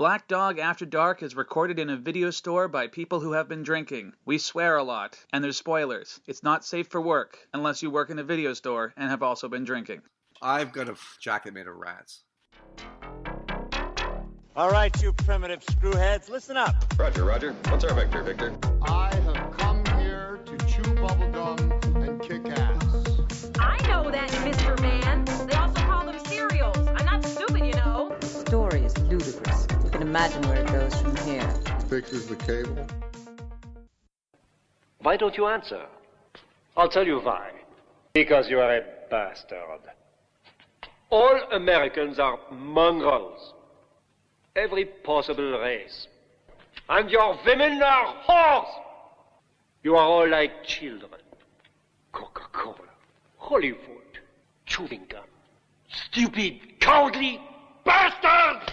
Black Dog After Dark is recorded in a video store by people who have been drinking. We swear a lot, and there's spoilers. It's not safe for work, unless you work in a video store and have also been drinking. I've got a jacket made of rats. All right, you primitive screwheads, listen up. Roger, Roger. What's our vector, Victor? I have come here to chew bubblegum and kick ass. I know that, Mr. Man. They also call them cereals. I'm not stupid, you know. The story is ludicrous. You can imagine where it goes from here. Fixes the cable. Why don't you answer? I'll tell you why. Because you are a bastard. All Americans are mongrels. Every possible race. And your women are whores! You are all like children. Coca-Cola, Hollywood, chewing gum. Stupid, cowardly bastards!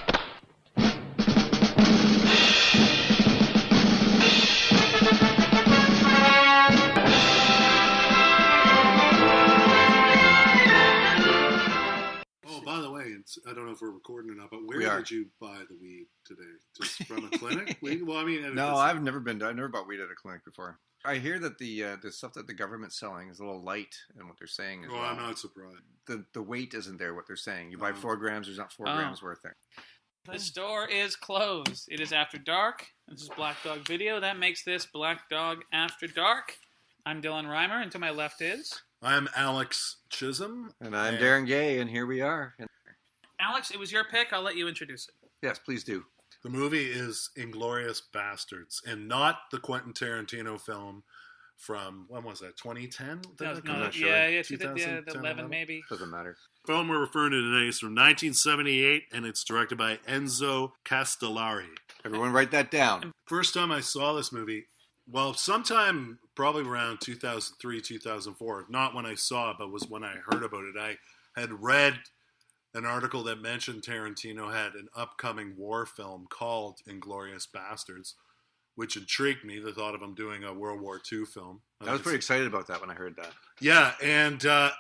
By the way, I don't know if we're recording or not, but where did you buy the weed today? Just from a clinic? Well, I mean, no, I've never bought weed at a clinic before. I hear that the stuff that the government's selling is a little light in what they're saying. Oh, well. I'm not surprised. The weight isn't there. What they're saying, you buy 4 grams, there's not 4 grams worth there. The store is closed. It is after dark. This is Black Dog Video. That makes this Black Dog After Dark. I'm Dylan Reimer, and to my left is... I'm Alex Chisholm. And I'm Darren Gay, and here we are. Alex, it was your pick. I'll let you introduce it. Yes, please do. The movie is Inglourious Bastards, and not the Quentin Tarantino film from, when was that, 2010? Yeah, 2011 maybe. Doesn't matter. The film we're referring to today is from 1978, and it's directed by Enzo Castellari. Everyone write that down. First time I saw this movie, well, sometime probably around 2003, 2004. Not when I saw it, but was when I heard about it. I had read an article that mentioned Tarantino had an upcoming war film called Inglourious Bastards, which intrigued me, the thought of him doing a World War II film. I was pretty excited about that when I heard that. Yeah, and a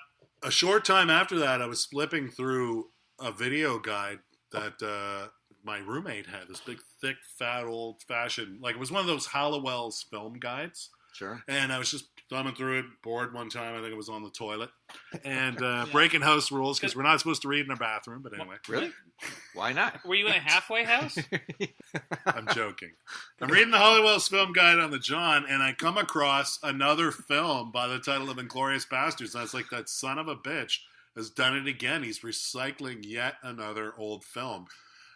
short time after that, I was flipping through a video guide that my roommate had, this big, thick, fat, old-fashioned, like it was one of those Hallowell's film guides. Sure. And I was just thumbing through it, bored one time. I think it was on the toilet. And breaking house rules, because we're not supposed to read in our bathroom, but anyway. Really? Why not? Were you in a halfway house? I'm joking. I'm reading the Hollywell's film guide on the John, and I come across another film by the title of Inglourious Bastards. And I was like, that son of a bitch has done it again. He's recycling yet another old film.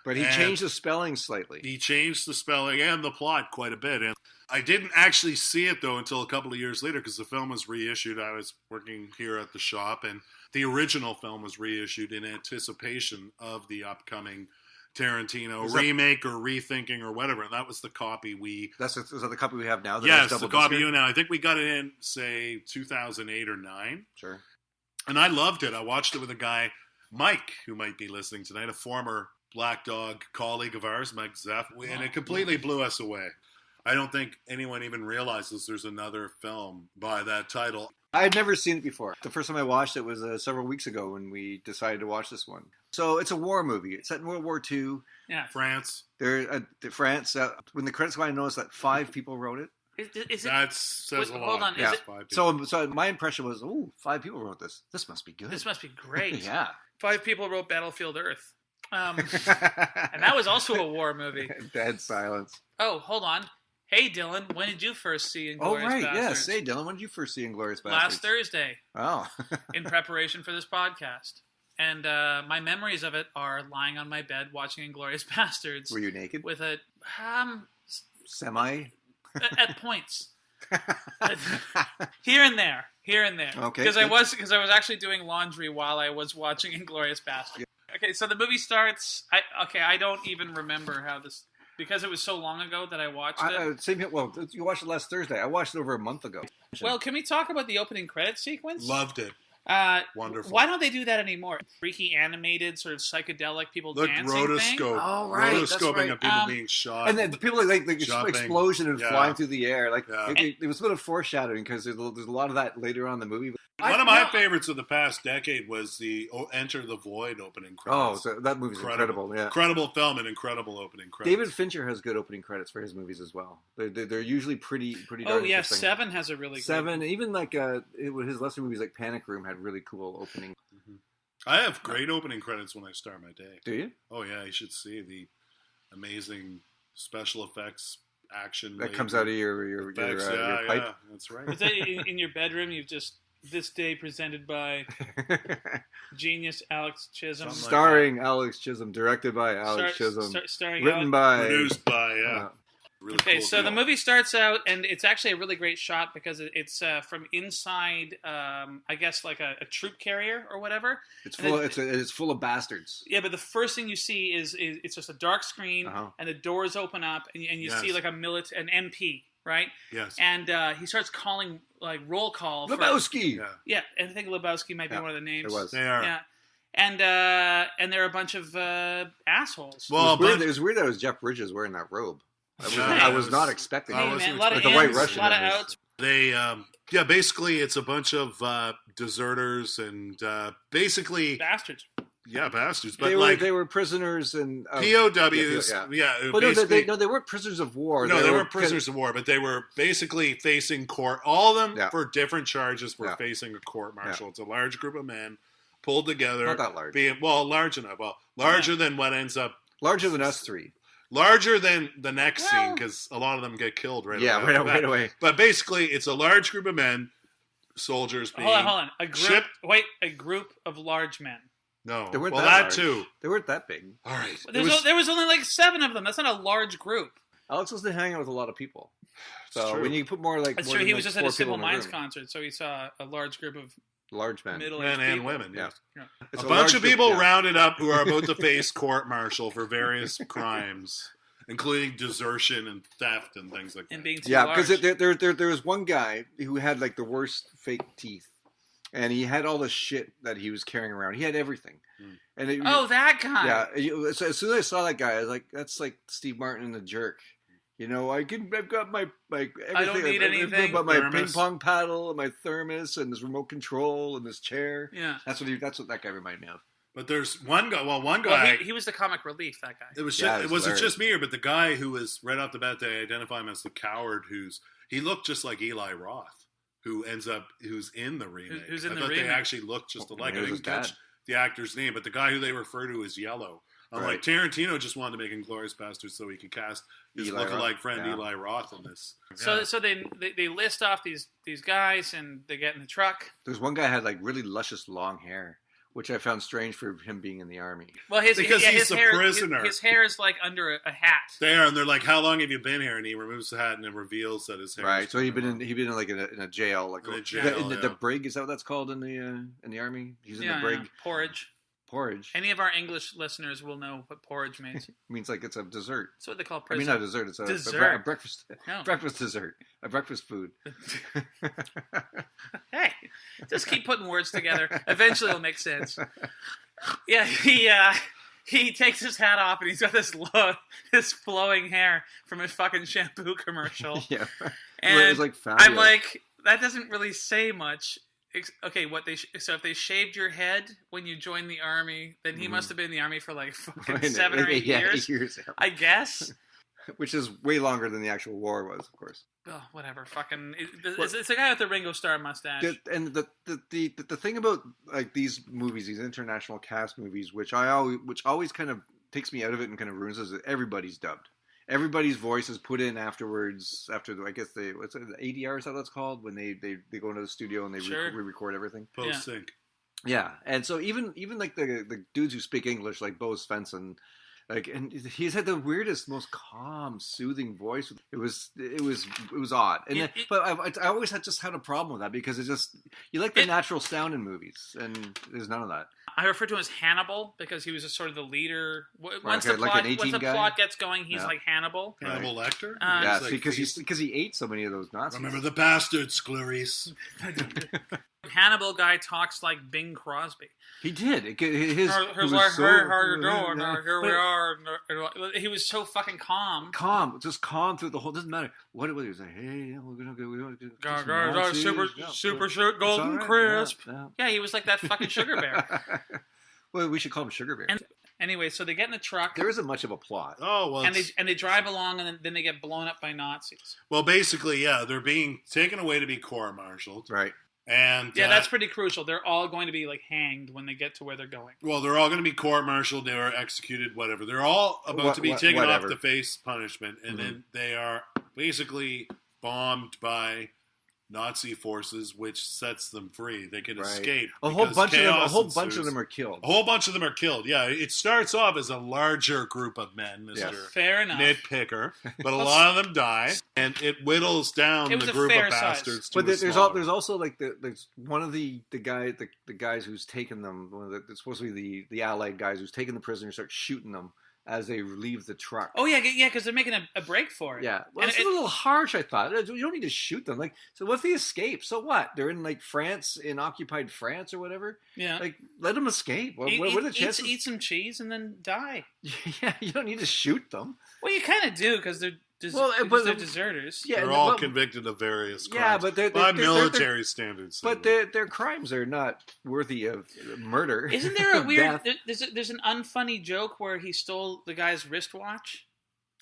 But he changed the spelling slightly. He changed the spelling and the plot quite a bit. And I didn't actually see it, though, until a couple of years later, because the film was reissued. I was working here at the shop, and the original film was reissued in anticipation of the upcoming Tarantino remake or rethinking or whatever. And that was the copy is that the copy we have now? Yes, the copy you now. I think we got it in, say, 2008 or 9. Sure. And I loved it. I watched it with a guy, Mike, who might be listening tonight, a former Black Dog colleague of ours, Mike Zeff, and it completely blew us away. I don't think anyone even realizes there's another film by that title. I had never seen it before. The first time I watched it was several weeks ago when we decided to watch this one. So it's a war movie. It's set in World War II. Yeah. France. France. When the credits go, I noticed that 5 people wrote it. That says a lot. Hold on. Yeah. So my impression was, 5 people wrote this. This must be good. This must be great. Yeah. 5 people wrote Battlefield Earth. And that was also a war movie. Dead silence. Oh, hold on. Hey, Dylan, when did you first see Inglourious Bastards? Yes. Hey, Dylan, when did you first see Inglourious Bastards? Last Thursday. Oh. In preparation for this podcast. And my memories of it are lying on my bed watching Inglourious Bastards. Were you naked? With a... Semi? At points. Here and there. Okay. Because I was actually doing laundry while I was watching Inglourious Bastards. Yeah. Okay, so the movie starts... I don't even remember how this... Because it was so long ago that I watched it. Same here. Well, you watched it last Thursday. I watched it over a month ago. Well, can we talk about the opening credits sequence? Loved it. Wonderful. Why don't they do that anymore? Freaky animated, sort of psychedelic people Look, dancing rotoscope. thing. Oh, right, that's Rotoscoping right. of people being shot. And then the people like jumping. explosion and flying through the air. Like it was a bit of foreshadowing because there's a lot of that later on in the movie. One of my favorites of the past decade was the Enter the Void opening credits. Oh, so that movie's incredible. Yeah, incredible film and incredible opening credits. David Fincher has good opening credits for his movies as well. They're usually pretty. Oh yeah, interesting. Seven has a really Seven. Even like his lesser movies like Panic Room had really cool opening. Mm-hmm. I have great opening credits when I start my day. Do you? Oh yeah, you should see the amazing special effects action that comes out of your pipe. Yeah, that's right. Is that in your bedroom? You've just this day presented by genius Alex Chisholm, starring Alex Chisholm, directed by Alex Chisholm, starring written by, produced by Really okay, cool so deal. The movie starts out, and it's actually a really great shot because it's from inside, I guess, like a troop carrier or whatever. It's full. It's full of bastards. Yeah, but the first thing you see is it's just a dark screen, and the doors open up, and you see like an MP, right? Yes. And he starts calling like roll call. Lebowski. Yeah, and I think Lebowski might be one of the names. It was. They are. Yeah. And they're a bunch of assholes. Well, it was weird that it was Jeff Bridges wearing that robe. I was not expecting it. A lot of the White Russian. A lot of outs. They, basically it's a bunch of deserters and basically bastards. Yeah, bastards. But they were prisoners and POWs. But they weren't prisoners of war. No, they weren't prisoners of war, but they were basically facing court. All of them for different charges were facing a court martial. It's a large group of men pulled together. Not that large. Large enough. Well, larger than what ends up. Larger than us three. Larger than the next scene because a lot of them get killed right away. Right away. But basically, it's a large group of men, soldiers being Hold on. A group of large men. No. They weren't that large. Too. They weren't that big. All right. There was only like 7 of them. That's not a large group. Alex was hanging out with a lot it's so when you put more like... That's more true. than He was just at a Simple Minds Minds concert, so he saw a large group of... Large men. Middle-aged men and people. women, yes. Yeah. A bunch of people rounded up who are about to face court-martial for various crimes, including desertion and theft and things like that. And being too because there was one guy who had like the worst fake teeth, and he had all the shit that he was carrying around. He had everything. And that guy. Yeah. So as soon as I saw that guy, I was like, "That's like Steve Martin in The Jerk." You know, I've got my everything. I don't need anything. But my ping pong paddle and my thermos and this remote control and this chair. Yeah. That's what that guy reminded me of. But there's one guy. Well, one guy. He was the comic relief. That guy. It wasn't just me, but the guy who was right off the bat. They identify him as the coward. He looked just like Eli Roth, who's in the remake. Who's in I the thought remake? they actually looked just alike. I didn't catch the actor's name, but the guy who they refer to as Yellow. Like Tarantino just wanted to make Inglourious Bastards so he could cast his lookalike friend Eli Roth in this. So they list off these guys and they get in the truck. There's one guy who had like really luscious long hair, which I found strange for him being in the army. Well, he's the hair, prisoner. His hair is like under a hat. And they're like, "How long have you been here?" And he removes the hat and it reveals that his hair. Right. So he'd been in like in a jail, like in a jail, the brig. Is that what that's called in the army? He's in the brig. Yeah. Porridge. Any of our English listeners will know what porridge means. It means like it's a dessert. That's what they call prison. I mean, not dessert. It's a breakfast. No. Breakfast dessert. A breakfast food. Hey, just keep putting words together. Eventually, it'll make sense. Yeah, he takes his hat off and he's got this flowing hair from his fucking shampoo commercial. Yeah, and it's like I'm like, that doesn't really say much. Okay, so if they shaved your head when you joined the army, then he must have been in the army for like fucking 7 or 8 years. 8 years. I guess. Which is way longer than the actual war was, of course. Oh, whatever. Fucking, it's a guy with the Ringo Starr mustache. And the thing about like these movies, these international cast movies, which always kind of takes me out of it and kind of ruins it, is that everybody's dubbed. Everybody's voice is put in afterwards. I guess what's it, ADR is how that's called when they go into the studio and they re-record everything. Post sync. Yeah, and so even like the dudes who speak English, like Bo Svensson, and he's had the weirdest, most calm, soothing voice. It was odd, but I always had a problem with that because it's just you like the natural sound in movies, and there's none of that. I refer to him as Hannibal because he was sort of the leader. Once the plot gets going, he's like Hannibal. Hannibal Lecter? Yeah, because he ate so many of those Nazis. Remember the bastards, Clarice. Hannibal guy talks like Bing Crosby. He did. Here's Here's like, hey, how you doing? Here we are. He was so fucking calm. Just calm through the whole. Doesn't matter what it was. He was like, hey, we're gonna super shoot golden crisp. Yeah, he was like that fucking sugar bear. Well, we should call him Sugar Bear. And anyway, so they get in the truck. There isn't much of a plot. Oh well, and they drive along, and then they get blown up by Nazis. Well, basically, yeah, they're being taken away to be court-martialed, right? And yeah, that's pretty crucial. They're all going to be like hanged when they get to where they're going. Well, they're all going to be court-martialed. They were executed. Whatever. They're all about to be taken off to face punishment, and then they are basically bombed by Nazi forces, which sets them free. They can escape. A whole bunch of them are killed. A whole bunch of them are killed. Yeah, it starts off as a larger group of men, Mr. Fair enough. Nitpicker, but a lot of them die, and it whittles down the group of bastards. But there's also like there's one of the guys who's taken them. It's supposed to be the Allied guys who's taken the prisoners, start shooting them as they leave the truck. Oh yeah, because they're making a break for it. Yeah, well, it's a little harsh. I thought you don't need to shoot them. Like, so what if they escape? So what? They're in like France, in occupied France or whatever. Yeah, like let them escape. What are the chances? Eat some cheese and then die. Yeah, you don't need to shoot them. Well, you kind of do because they're deserters. Yeah, they're all convicted of various crimes. Yeah, but by military standards. But their crimes are not worthy of murder. Isn't there a weird? There's an unfunny joke where he stole the guy's wristwatch.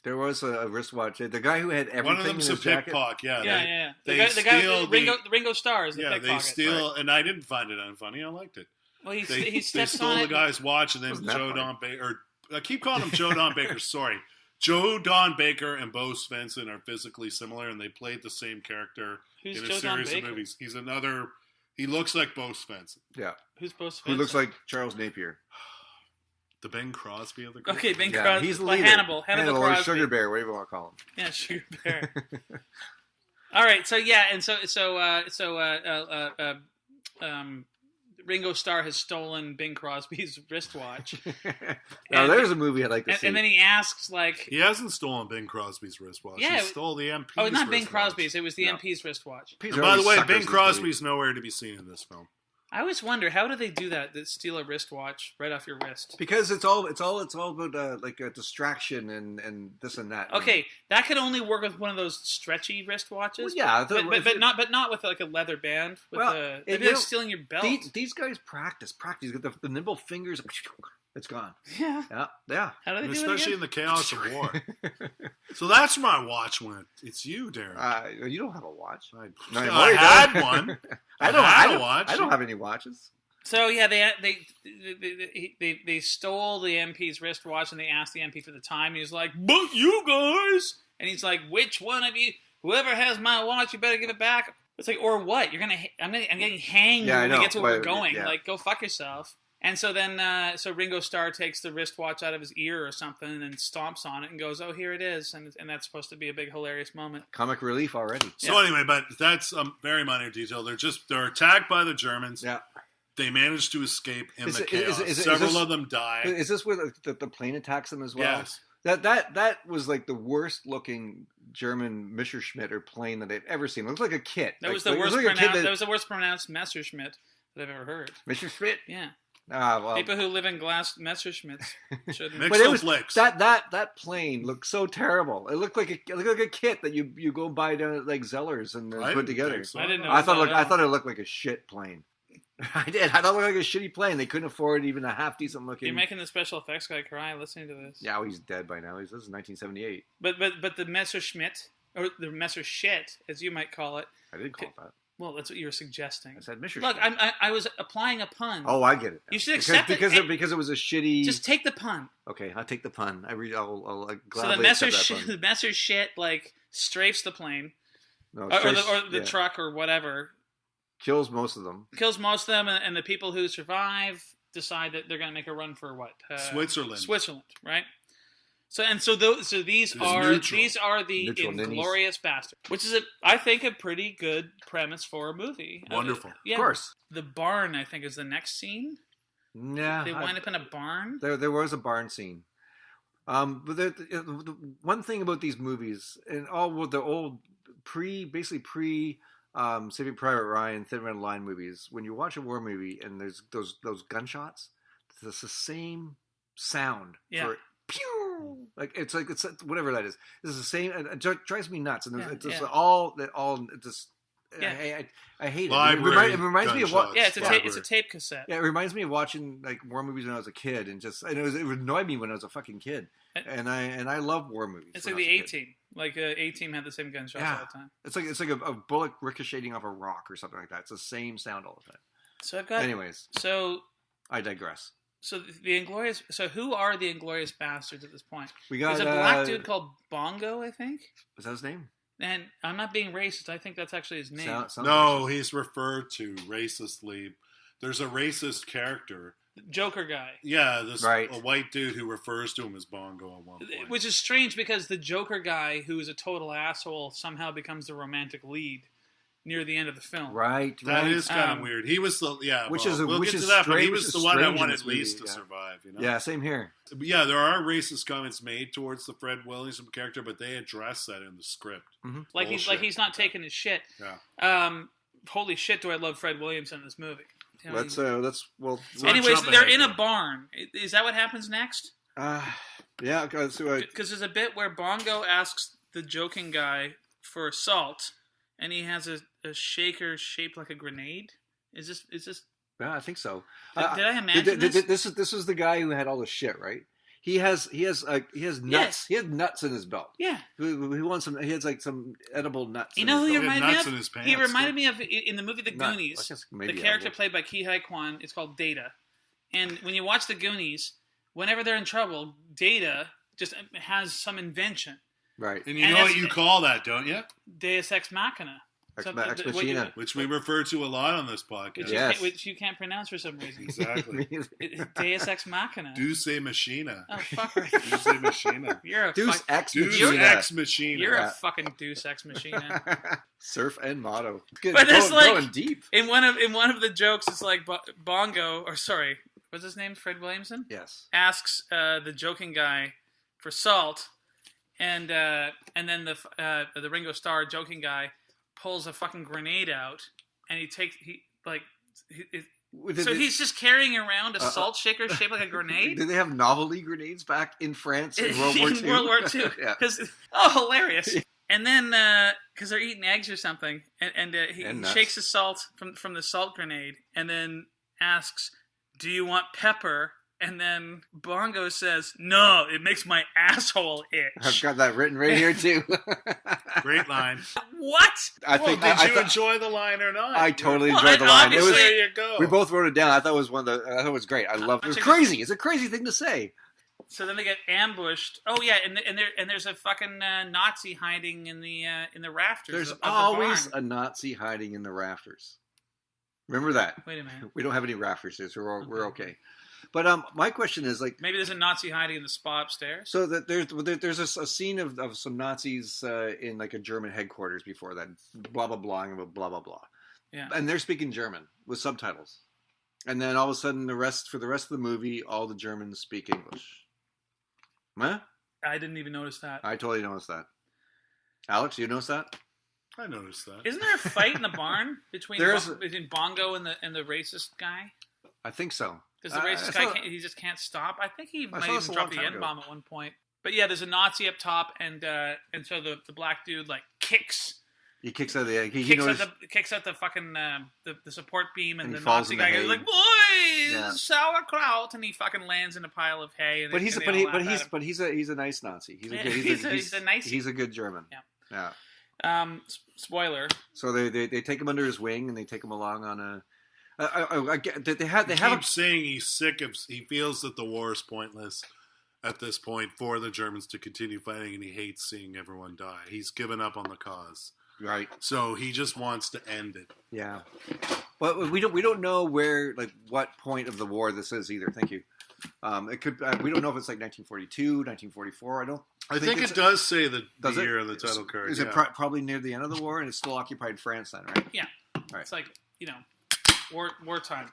There was a wristwatch. The guy who had everything. One of them's in his a jacket. pickpocket. Yeah. The guy Ringo Starr is the pickpocket. They steal, and I didn't find it unfunny. I liked it. Well, he they steps stole on the it. guy's watch, and then Joe Don Baker. I keep calling him Joe Don Baker. Sorry. Joe Don Baker and Bo Svensson are physically similar, and they played the same character in a series of movies. He's another. He looks like Bo Svensson. Yeah. Who's Bo Svensson? Who looks like Charles Napier. The Bing Crosby of the group. Okay, Bing Crosby. He's the like leader. Hannibal Or Crosby. Sugar Bear, whatever you want to call him. Yeah, Sugar Bear. All right, so yeah, and Ringo Starr has stolen Bing Crosby's wristwatch. Now, there's a movie I'd like to see. And then he asks, like... He hasn't stolen Bing Crosby's wristwatch. Yeah, he stole the MP's Oh, not Bing wristwatch. Crosby's. It was the MP's wristwatch. And by the way, Bing Crosby's nowhere to be seen in this film. I always wonder, how do they do that steal a wristwatch right off your wrist? Because it's all about like a distraction and this and that. Okay, that could only work with one of those stretchy wristwatches. Well, yeah, but not with like a leather band. Maybe like stealing your belt. These guys practice. You get the nimble fingers. It's gone. Yeah. How do they do it especially again? in the chaos of war. So that's where my watch went. It's you, Darren. You don't have a watch. I had one. I don't have any watches. So yeah, they stole the MP's wristwatch and they asked the MP for the time. And he's like, "But you guys," and he's like, "Which one of you? Whoever has my watch, you better give it back." It's like, or what? I'm getting hanged when we get to where we're going. Yeah. Like, go fuck yourself. And so then, Ringo Starr takes the wristwatch out of his ear or something and then stomps on it and goes, "Oh, here it is." And that's supposed to be a big, hilarious moment. Comic relief already. So anyway, but that's a very minor detail. They're attacked by the Germans. Yeah. They manage to escape in the chaos. Several of them die. Is this where the plane attacks them as well? Yes. That was like the worst looking German Messerschmitt or plane that I've ever seen. It looks like a kit. That was the worst pronounced Messerschmitt that I've ever heard. Messerschmitt? Yeah. Well, people who live in glass Messerschmitts shouldn't. That plane looked so terrible. It looked like a kit that you go buy down at like Zellers and put together. So. I didn't know. I thought it looked like a shit plane. I did. I thought it looked like a shitty plane. They couldn't afford even a half decent looking. You're making the special effects guy cry listening to this. Yeah, well, he's dead by now. This is 1978. But the Messerschmitt or the Messerschmitt, as you might call it. I didn't call it that. Well, that's what you were suggesting. I said Messerschmitt. Look, I was applying a pun. Oh, I get it. You should accept it because it was a shitty. Just take the pun. Okay, I'll take the pun. I'll So gladly accept that pun. the Messerschmitt like strafes the plane, or the truck or whatever. Kills most of them. And the people who survive decide that they're going to make a run for what? Switzerland, right? So these are the Inglorious Bastards, which is I think a pretty good premise for a movie. Wonderful, yeah. Of course. The barn, I think, is the next scene. Yeah, they wind up in a barn. There was a barn scene. But the one thing about these movies and all the old pre Saving Private Ryan, Thin Red Line movies, when you watch a war movie and there's those gunshots, it's the same sound for pew. It's whatever that is. It's the same. And it drives me nuts. And it's just all just. I hate it. It reminds me of what. Yeah, it's a tape cassette. Yeah, it reminds me of watching like war movies when I was a kid, and it would annoy me when I was a fucking kid. And I love war movies. It's like the A-Team. Like A-Team had the same gunshots all the time. It's like a bullet ricocheting off a rock or something like that. It's the same sound all the time. So I've got. Anyways, so I digress. So the Inglorious. So who are the Inglorious Bastards at this point? We got There's a black dude called Bongo, I think. Is that his name? And I'm not being racist. I think that's actually his name. No, he's referred to racistly. There's a racist character. Joker guy. Yeah, a white dude who refers to him as Bongo at one point. Which is strange because the Joker guy, who is a total asshole, somehow becomes the romantic lead near the end of the film. Right. That is kind of weird. He was the we'll get to that, but he was the one I wanted least to survive. You know? Yeah, same here. Yeah, there are racist comments made towards the Fred Williamson character, but they address that in the script. Mm-hmm. Like he's not taking his shit. Yeah. Holy shit, do I love Fred Williamson in this movie? Anyways, they're in a barn. Is that what happens next? Yeah, because there's a bit where Bongo asks the joking guy for salt, and he has a shaker shaped like a grenade. Is this? Yeah, I think so. Did I imagine this? This was the guy who had all the shit, right? He has nuts. Yes. He has nuts in his belt. Yeah. He wants some. He has like some edible nuts. You know who he reminded me of? In his pants, he reminded me of in the movie The Goonies. The character edible. played by Ki Hai Kwan is called Data, and when you watch The Goonies, whenever they're in trouble, Data just has some invention. Right. And you know what you call that, don't you? Deus Ex Machina. Ex Machina. Which we refer to a lot on this podcast. Which you can't pronounce for some reason. Exactly. Deus Ex Machina. Deus Machina. Oh, fuck right. Deus Machina. You're a Deus Ex Machina. You're a fucking Deus Ex Machina. Surf and motto. But there's going deep. In one of the jokes, it's like Bongo, or sorry, what's his name? Fred Williamson? Yes. Asks the joking guy for salt, and then the Ringo Starr joking guy pulls a fucking grenade out, and so he's just carrying around a salt shaker shaped like a grenade. Did they have novelty grenades back in France in World War II? In World War II. Yeah. Hilarious. And then, because they're eating eggs or something, and he shakes the salt from the salt grenade, and then asks, "Do you want pepper?" And then Bongo says, "No, it makes my asshole itch." I've got that written right here too. Great line. What? Did you enjoy the line or not? I totally enjoyed the line. There you go. We both wrote it down. I thought it was great. I loved it. It was crazy. It's a crazy thing to say. So then they get ambushed. Oh yeah, and there's a fucking Nazi hiding in the rafters. There's of always the barn. a Nazi hiding in the rafters. Remember that. Wait a minute. We don't have any rafters here, so we're okay. But my question is, like, maybe there's a Nazi hiding in the spa upstairs. So that there's a scene of some Nazis in like a German headquarters before that, blah blah blah and blah blah blah. Yeah. And they're speaking German with subtitles, and then all of a sudden for the rest of the movie, all the Germans speak English. Huh? I didn't even notice that. I totally noticed that. Alex, you notice that? I noticed that. Isn't there a fight in the barn between Bongo and the racist guy? I think so. Because the racist guy he just can't stop. I think he might even drop the N-bomb at one point. But yeah, there's a Nazi up top, and so the black dude like kicks. He kicks out the kicks out the fucking the support beam, and the Nazi guy goes like, "Boys, sauerkraut," and he fucking lands in a pile of hay. And he's a nice Nazi. He's a good German. Yeah. Spoiler. So they take him under his wing, and they take him along on a. They keep saying he's sick of. He feels that the war is pointless at this point for the Germans to continue fighting, and he hates seeing everyone die. He's given up on the cause. Right. So he just wants to end it. Yeah. But we don't know what point of the war this is either. Thank you. It could. We don't know if it's like 1942, 1944. I think it does say the year of the title card. Is it probably near the end of the war, and it's still occupied France then, right? Yeah. Right. It's like wartime.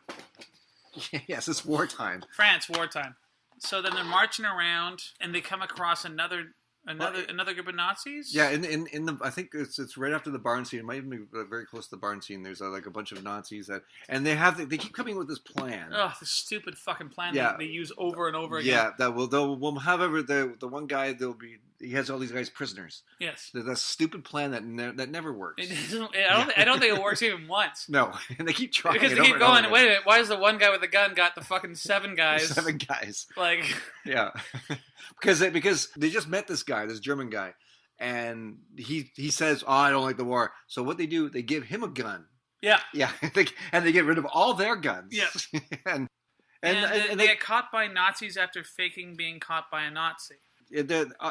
Yes, it's wartime. France, wartime. So then they're marching around, and they come across another Another group of Nazis? Yeah, in the I think it's right after the barn scene. It might even be very close to the barn scene. There's like a bunch of Nazis and they keep coming with this plan. Oh, the stupid fucking plan they use over and over again. Yeah, that we'll have the one guy he has all these guys prisoners. Yes. That stupid plan that never works. I don't think it works even once. No, and they keep trying. Because they keep going. Wait a minute, why is the one guy with the gun got the fucking 7 guys? 7 guys. Like. Yeah. because they just met this guy, this German guy, and he says, "Oh, I don't like the war." So what they do, they give him a gun. Yeah. Yeah, and they get rid of all their guns. Yeah. and they get caught by Nazis after faking being caught by a Nazi.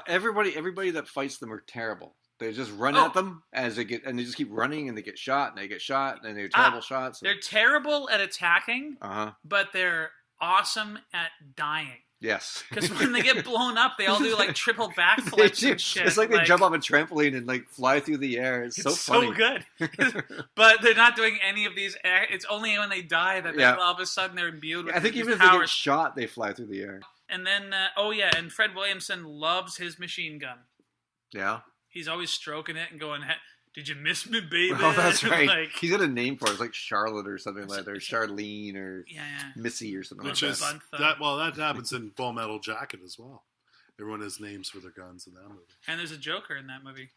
Everybody that fights them are terrible. They just run at them and they just keep running and they get shot and they get shot and they're terrible shots. They're terrible at attacking, but they're awesome at dying. Yes. Because when they get blown up, they all do like triple backflips and shit. It's like they jump off a trampoline and like fly through the air. It's so funny. So good. But they're not doing any of these. It's only when they die that all of a sudden they're imbued with I think these even powers. if they get shot, they fly through the air. And then, and Fred Williamson loves his machine gun. Yeah. He's always stroking it and going, "Did you miss me, baby?" Oh, that's right. Like, he's got a name for it. It's like Charlotte or something like that, or Charlene or Missy or something Which like is that. That happens in Full Metal Jacket as well. Everyone has names for their guns in that movie. And there's a Joker in that movie.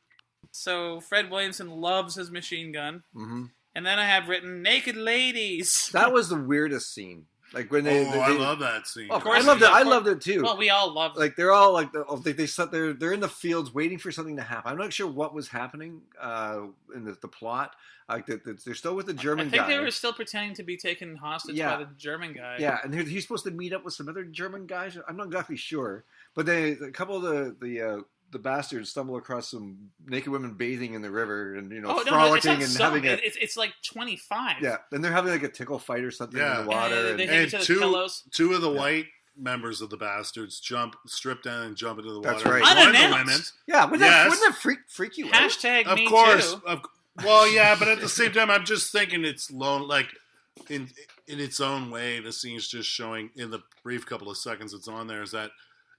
So Fred Williamson loves his machine gun. Mm-hmm. And then I have written naked ladies. That was the weirdest scene. Like when I love that scene. Oh, of course, I loved it too. Well, we all loved it. Like they're all like they're in the fields waiting for something to happen. I'm not sure what was happening in the plot. Like they're still with the German guy. I think they were still pretending to be taken hostage by the German guy. Yeah, and he's supposed to meet up with some other German guys. I'm not exactly sure, but a couple of the bastards stumble across some naked women bathing in the river and frolicking and having it's like 25. Yeah, and they're having like a tickle fight or something in the water. And two of the white members of the bastards strip down and jump into the water. That's right. Unannounced. Yeah, wouldn't that freak you out? Hashtag of me course. too. Well, yeah, but at the same time, I'm just thinking it's lone. Like in its own way, the scene's just showing in the brief couple of seconds it's on there is that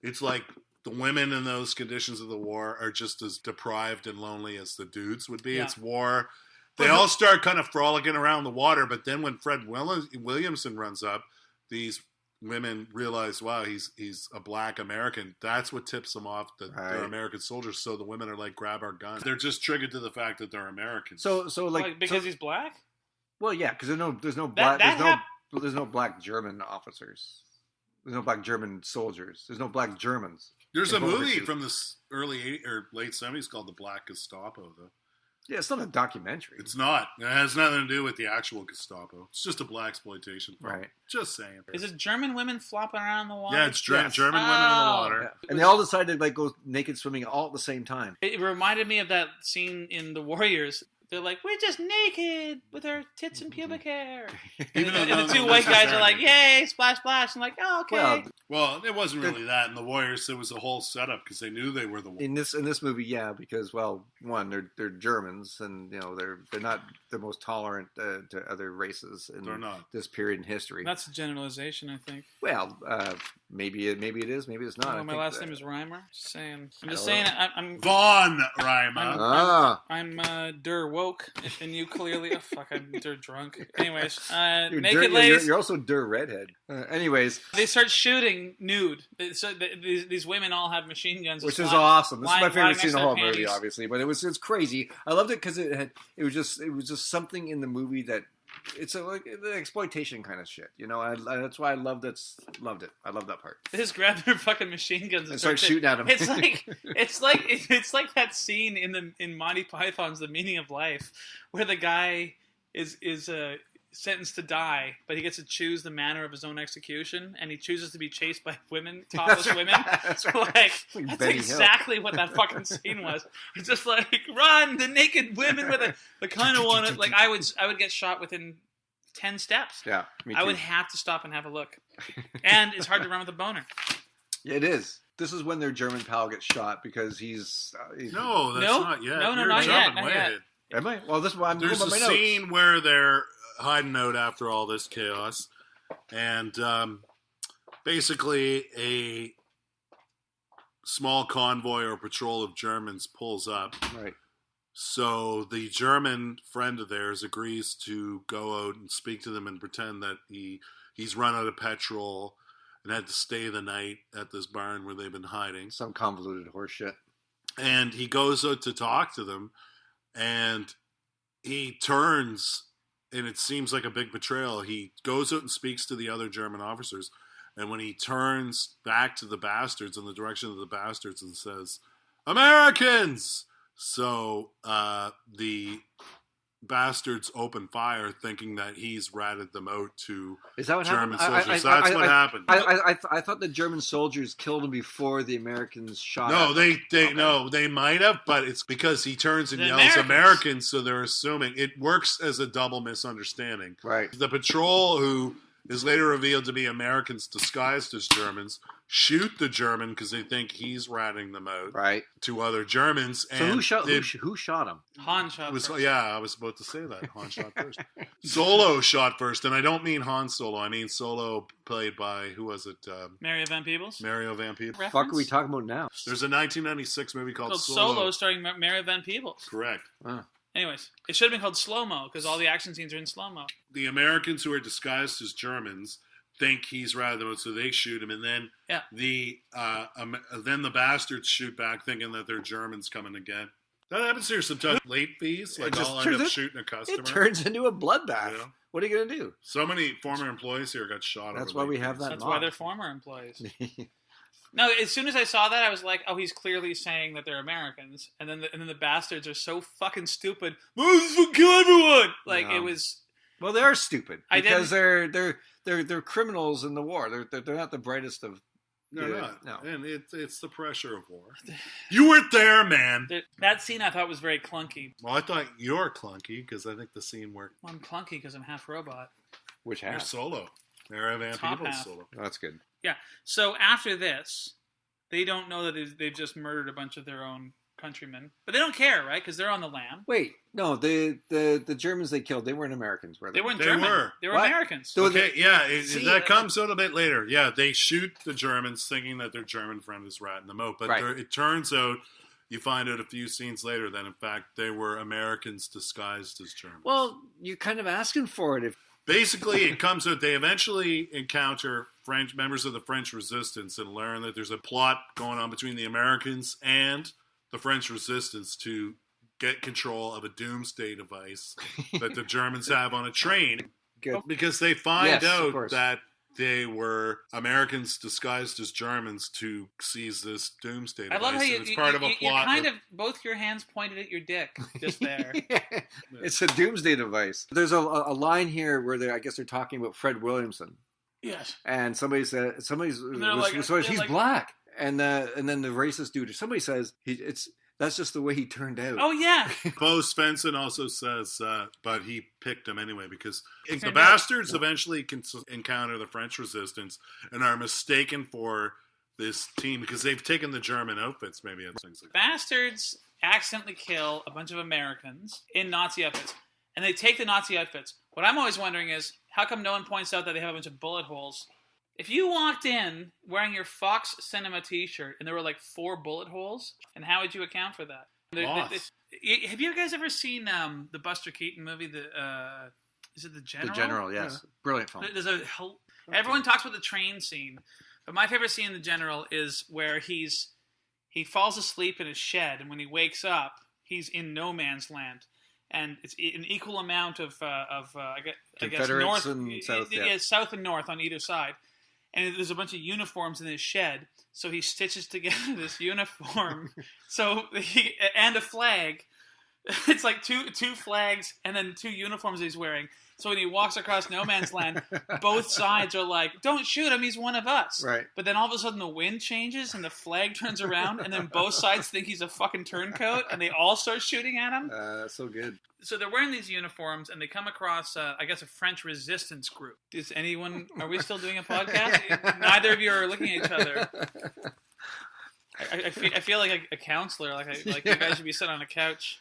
it's like. The women in those conditions of the war are just as deprived and lonely as the dudes would be. Yeah. It's war. They all start kind of frolicking around the water, but then when Fred Williamson runs up, these women realize, wow, he's a black American. That's what tips them off that they're American soldiers. So the women are like, grab our guns. They're just triggered to the fact that they're Americans. So like because he's black? Well, yeah, because there's no black German officers. There's no black German soldiers. There's no black Germans. There's a movie from the early 80s or late 70s called The Black Gestapo, though. Yeah, it's not a documentary. It's not. It has nothing to do with the actual Gestapo. It's just a blaxploitation film. Right. Just saying. Is it German women flopping around in the water? Yeah, it's German women in the water. Yeah. And they all decided to go naked swimming all at the same time. It reminded me of that scene in The Warriors. They're like, we're just naked with our tits and pubic hair. And the two white guys are like, yay, splash, splash. I'm like, oh, okay. Well, it wasn't really that. In the Warriors, it was a whole setup because they knew they were the Warriors. In this movie, yeah, because one, they're Germans, and they're not the most tolerant to other races in this period in history. That's a generalization, I think. Well, maybe it is, maybe it's not. My last name is Reimer. Just saying. I'm just saying. I'm Von Reimer. I'm Der Woke, and you clearly. I'm Der Drunk. Anyways, you're naked ladies. You're also Der Redhead. Anyways, they start shooting nude. So these women all have machine guns, which is awesome. This is my favorite scene in the whole movie, obviously. But it's crazy. I loved it because it was just something in the movie that. It's like the exploitation kind of shit, that's why I loved it. I love that part. They just grab their fucking machine guns and start shooting at them. It's like that scene in Monty Python's The Meaning of Life, where the guy is sentenced to die, but he gets to choose the manner of his own execution, and he chooses to be chased by women, topless women. That's right. That's exactly what that fucking scene was. It's just like, run, the naked women with it. The kind of one, like I would get shot within 10 steps. Yeah, me too. I would have to stop and have a look. And it's hard to run with a boner. Yeah, it is. This is when their German pal gets shot because he's no, that's not yet. No, not yet. Not yet. Am I? Well, this is why I'm There's going by my a notes. scene where they're hiding out after all this chaos, and basically small convoy or patrol of Germans pulls up. Right. So the German friend of theirs agrees to go out and speak to them and pretend that he's run out of petrol and had to stay the night at this barn where they've been hiding. Some convoluted horseshit. And he goes out to talk to them, and he turns, and it seems like a big betrayal. He goes out and speaks to the other German officers, and when he turns back to the bastards in the direction of the bastards and says, "Americans!" So the bastards open fire, thinking that he's ratted them out to Is that what German happened? soldiers. That's what happened. I thought the German soldiers killed him before the Americans shot No, at them. no, they might have, but it's because he turns and The yells Americans. Americans, so they're assuming it works as a double misunderstanding. Right. The patrol, who is later revealed to be Americans disguised as Germans, shoot the German because they think he's ratting them out Right. to other Germans. So And who shot they- who shot him? Han shot was, first. yeah, I was about to say that. Han shot first. Solo shot first, and I don't mean Han Solo. I mean Solo, played by, who was it? Mario Van Peebles. Mario Van Peebles. Reference? Fuck are we talking about now? There's a 1996 movie called Called Solo. Solo, starring Mario Van Peebles. Correct. Anyways, it should have been called Slow Mo because all the action scenes are in slow mo. The Americans who are disguised as Germans think he's rather them out, so they shoot him, and then then the bastards shoot back, thinking that they're Germans coming again. That happens here sometimes. Late fees, like just I'll end turns up it- shooting a customer. It turns into a bloodbath. Yeah. What are you gonna do? So many former employees here got shot. That's over why late we have fees. that That's mob. why they're former employees. No, as soon as I saw that, I was like, "Oh, he's clearly saying that they're Americans." And then the bastards are so fucking stupid. Well, this will kill everyone. Like No. it was. Well, they are stupid I because they're criminals in the war. They're not the brightest of. No, Yeah, not. no. And it's the pressure of war. You weren't there, man. That scene I thought was very clunky. Well, I thought you're clunky because I think the scene worked. Well, I'm clunky because I'm half robot. Which You're half? Solo. Mario Van Top Peebles half. Solo. Oh, that's good. Yeah. So after this, they don't know that they've just murdered a bunch of their own countrymen, but they don't care, right? Because they're on the lam. Wait, no, the Germans they killed, they weren't Americans, were they? They weren't They German. were. They were What? Americans. So Okay, yeah, See, that comes out a bit later. Yeah, they shoot the Germans thinking that their German friend is ratting them out. But Right. it turns out, you find out a few scenes later that, in fact, they were Americans disguised as Germans. Well, you're kind of asking for it. Basically, it comes out they eventually encounter French members of the French resistance and learn that there's a plot going on between the Americans and the French resistance to get control of a doomsday device that the Germans have on a train. Good. Because they find Yes, of out course. that they were Americans disguised as Germans to seize this doomsday I device. love how and it's part of a you're plot. kind of both your hands pointed at your dick just there. It's a doomsday device. There's a line here where I guess they're talking about Fred Williamson, Yes. and somebody said they're he's like- black, and then the racist dude, somebody says that's just the way he turned out. Oh yeah. Bo Svensson also says, but he picked him anyway because the Same bastards eventually encounter the French resistance and are mistaken for this team because they've taken the German outfits, maybe, and things like that. Bastards accidentally kill a bunch of Americans in Nazi outfits, and they take the Nazi outfits. What I'm always wondering is, how come no one points out that they have a bunch of bullet holes? If you walked in wearing your Fox Cinema T-shirt and there were like 4 bullet holes, and how would you account for that? Moths. Have you guys ever seen the Buster Keaton movie? Is it The General? The General, yes, brilliant film. Everyone talks about the train scene, but my favorite scene in The General is where he falls asleep in his shed, and when he wakes up, he's in no man's land. And it's an equal amount of I guess Confederates north and south, yeah, south and north on either side. And there's a bunch of uniforms in his shed, so he stitches together this uniform. And a flag. It's like two flags and then 2 uniforms he's wearing. So when he walks across no man's land, both sides are like, "Don't shoot him, he's one of us." Right. But then all of a sudden the wind changes and the flag turns around, and then both sides think he's a fucking turncoat, and they all start shooting at him. So good. So they're wearing these uniforms, and they come across, I guess, a French resistance group. Are we still doing a podcast? Neither of you are looking at each other. I feel like a counselor, like you guys should be sitting on a couch.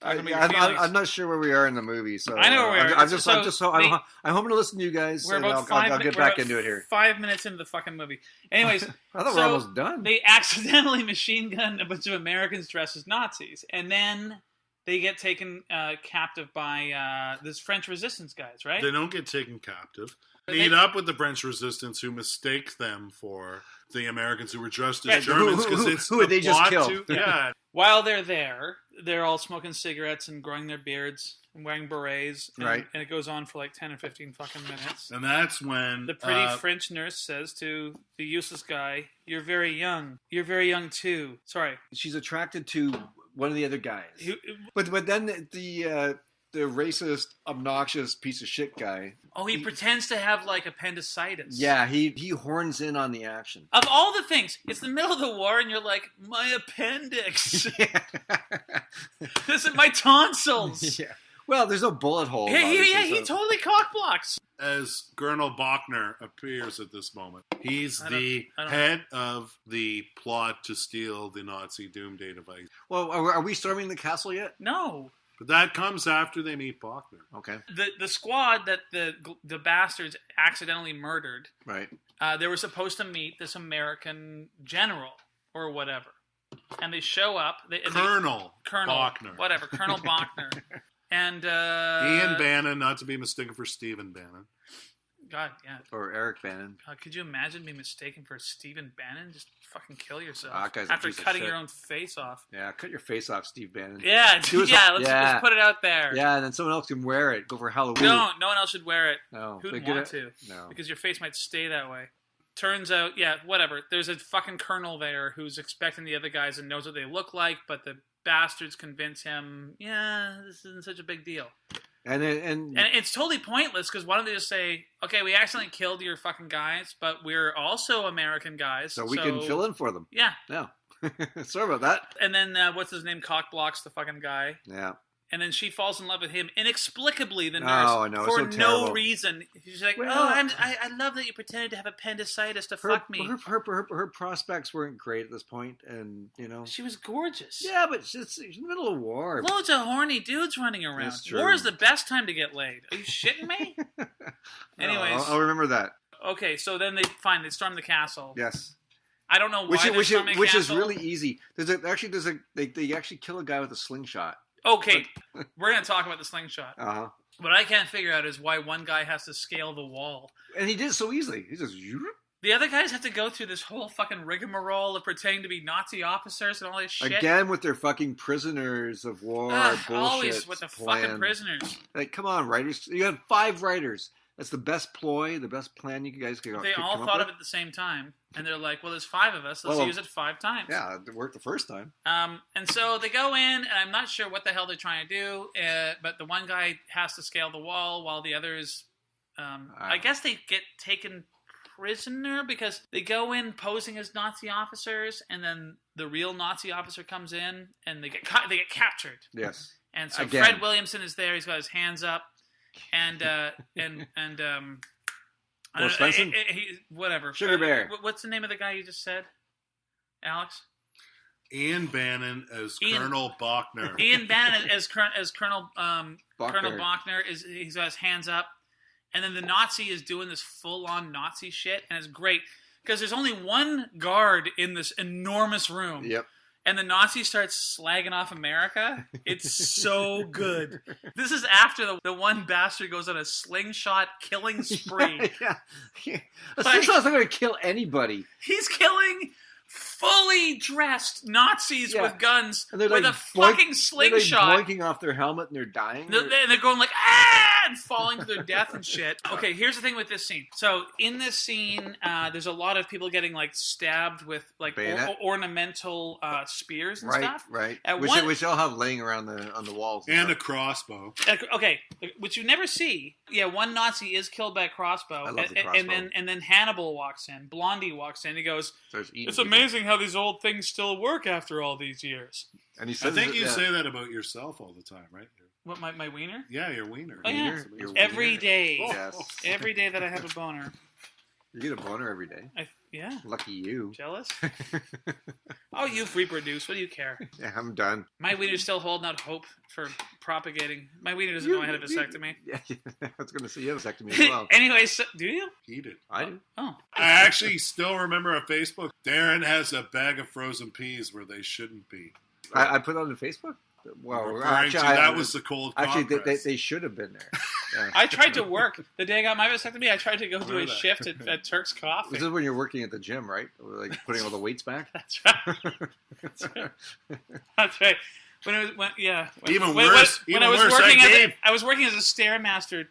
Talking about your feelings. I'm not sure where we are in the movie, so I know where we are. I'm hoping to listen to you guys. We're and about I'll get back into it here. 5 minutes into the fucking movie. Anyways, I thought we're almost done. They accidentally machine gun a bunch of Americans dressed as Nazis, and then they get taken captive by this French resistance guys, right? They don't get taken captive. Meet up with the French resistance, who mistake them for the Americans who were dressed as Germans because it's who they just killed. Yeah. While they're there, they're all smoking cigarettes and growing their beards and wearing berets, and it goes on for like 10 or 15 fucking minutes. And that's when the pretty French nurse says to the useless guy, "You're very young. You're very young too." Sorry, she's attracted to one of the other guys, but then the racist, obnoxious piece of shit guy. Oh, he pretends to have like appendicitis. Yeah, he horns in on the action. Of all the things, it's the middle of the war, and you're like, my appendix. This is my tonsils. Yeah. Well, there's no bullet hole. He totally cock blocks. As Colonel Bachner appears at this moment, he's the head of the plot to steal the Nazi Doomsday device. Well, are we storming the castle yet? No. But that comes after they meet Bachner. Okay. The squad that the bastards accidentally murdered. Right. They were supposed to meet this American general or whatever, and they show up. Colonel Bachner. Whatever. Colonel Bachner. And Ian Bannon, not to be mistaken for Stephen Bannon. God, yeah. Or Eric Bannon. Could you imagine being mistaken for Stephen Bannon? Just fucking kill yourself guy's after cutting your own face off. Yeah, cut your face off, Steve Bannon. Yeah, let's put it out there. Yeah, and then someone else can wear it. Go for Halloween. No one else should wear it. No. Who'd want to? No. Because your face might stay that way. Turns out, whatever. There's a fucking colonel there who's expecting the other guys and knows what they look like, but the bastards convince him, this isn't such a big deal. And it's totally pointless, because why don't they just say, okay, we accidentally killed your fucking guys, but we're also American guys. So we can fill in for them. Yeah. No. Sorry about that. And then, what's his name? Cock blocks the fucking guy. Yeah. And then she falls in love with him inexplicably, the nurse, I know. for It's so no terrible. reason. She's like, I love that you pretended to have appendicitis to fuck me. Her prospects weren't great at this point, and, She was gorgeous. Yeah, but she's in the middle of war. Loads of horny dudes running around. That's true. War is the best time to get laid. Are you shitting me? Anyways. I'll remember that. Okay, so then they storm the castle. Yes. I don't know why they're storming the which castle. is really easy. They actually kill a guy with a slingshot. Okay, we're going to talk about the slingshot. Uh-huh. What I can't figure out is why one guy has to scale the wall. And he did it so easily. He just... The other guys have to go through this whole fucking rigmarole of pretending to be Nazi officers and all this shit. Again with their fucking prisoners of war bullshit. Always with the fucking prisoners. Like, come on, writers. You had 5 writers. That's the best ploy, the best plan you guys could They all thought of it at the same time. And they're like, well, there's 5 of us. Let's use it 5 times. Yeah, it worked the first time. And so they go in, and I'm not sure what the hell they're trying to do, but the one guy has to scale the wall while the others, I guess they get taken prisoner because they go in posing as Nazi officers, and then the real Nazi officer comes in, and they get captured. Yes. And so Again. Fred Williamson is there. He's got his hands up, and Will Svensson? Whatever. Sugar Bear. What's the name of the guy you just said, Alex? Ian Bannon as Colonel Bachner. Ian Bannon as Colonel Bachner. Colonel Bachner he's got his hands up, and then the Nazi is doing this full-on Nazi shit, and it's great because there's only one guard in this enormous room. Yep. And the Nazi starts slagging off America. It's so good. This is after the one bastard goes on a slingshot killing spree. Yeah. A slingshot's not going to kill anybody. He's killing fully dressed Nazis with guns and they're with like a fucking slingshot. They're blinking off their helmet and they're dying. And they're going like, ah! And falling to their death and shit. Okay, here's the thing with this scene. So in this scene, there's a lot of people getting like stabbed with like ornamental spears and stuff. Right, right. Which they'll have laying around on the walls. And a crossbow. Okay, which you never see. Yeah, one Nazi is killed by a crossbow. I love the crossbow. And then Hannibal walks in. Blondie walks in. He goes, it's amazing how these old things still work after all these years. And he says, I think you say that about yourself all the time, right? What, my wiener? Yeah, your wiener. Oh, yeah. Your Every wiener. day. Yes. Every day that I have a boner. You get a boner every day. Yeah. Lucky you. Jealous? Oh, you've reproduced. What do you care? Yeah, I'm done. My wiener's still holding out hope for propagating. My wiener doesn't know I had a vasectomy. Yeah, I was going to say you have a vasectomy as well. Anyways, so, do you? He did. I do. Oh. I actually still remember on Facebook, Darren has a bag of frozen peas where they shouldn't be. I put it on Facebook? Well, Referring to that was the cold Actually, compress. they should have been there. Yeah. I tried to work. The day I got my vasectomy, I tried to go do a that. shift at Turk's Coffee. This is when you're working at the gym, right? Like putting all the weights back? That's right. That's right. When it was, when Even when worse, I was working as a Stairmaster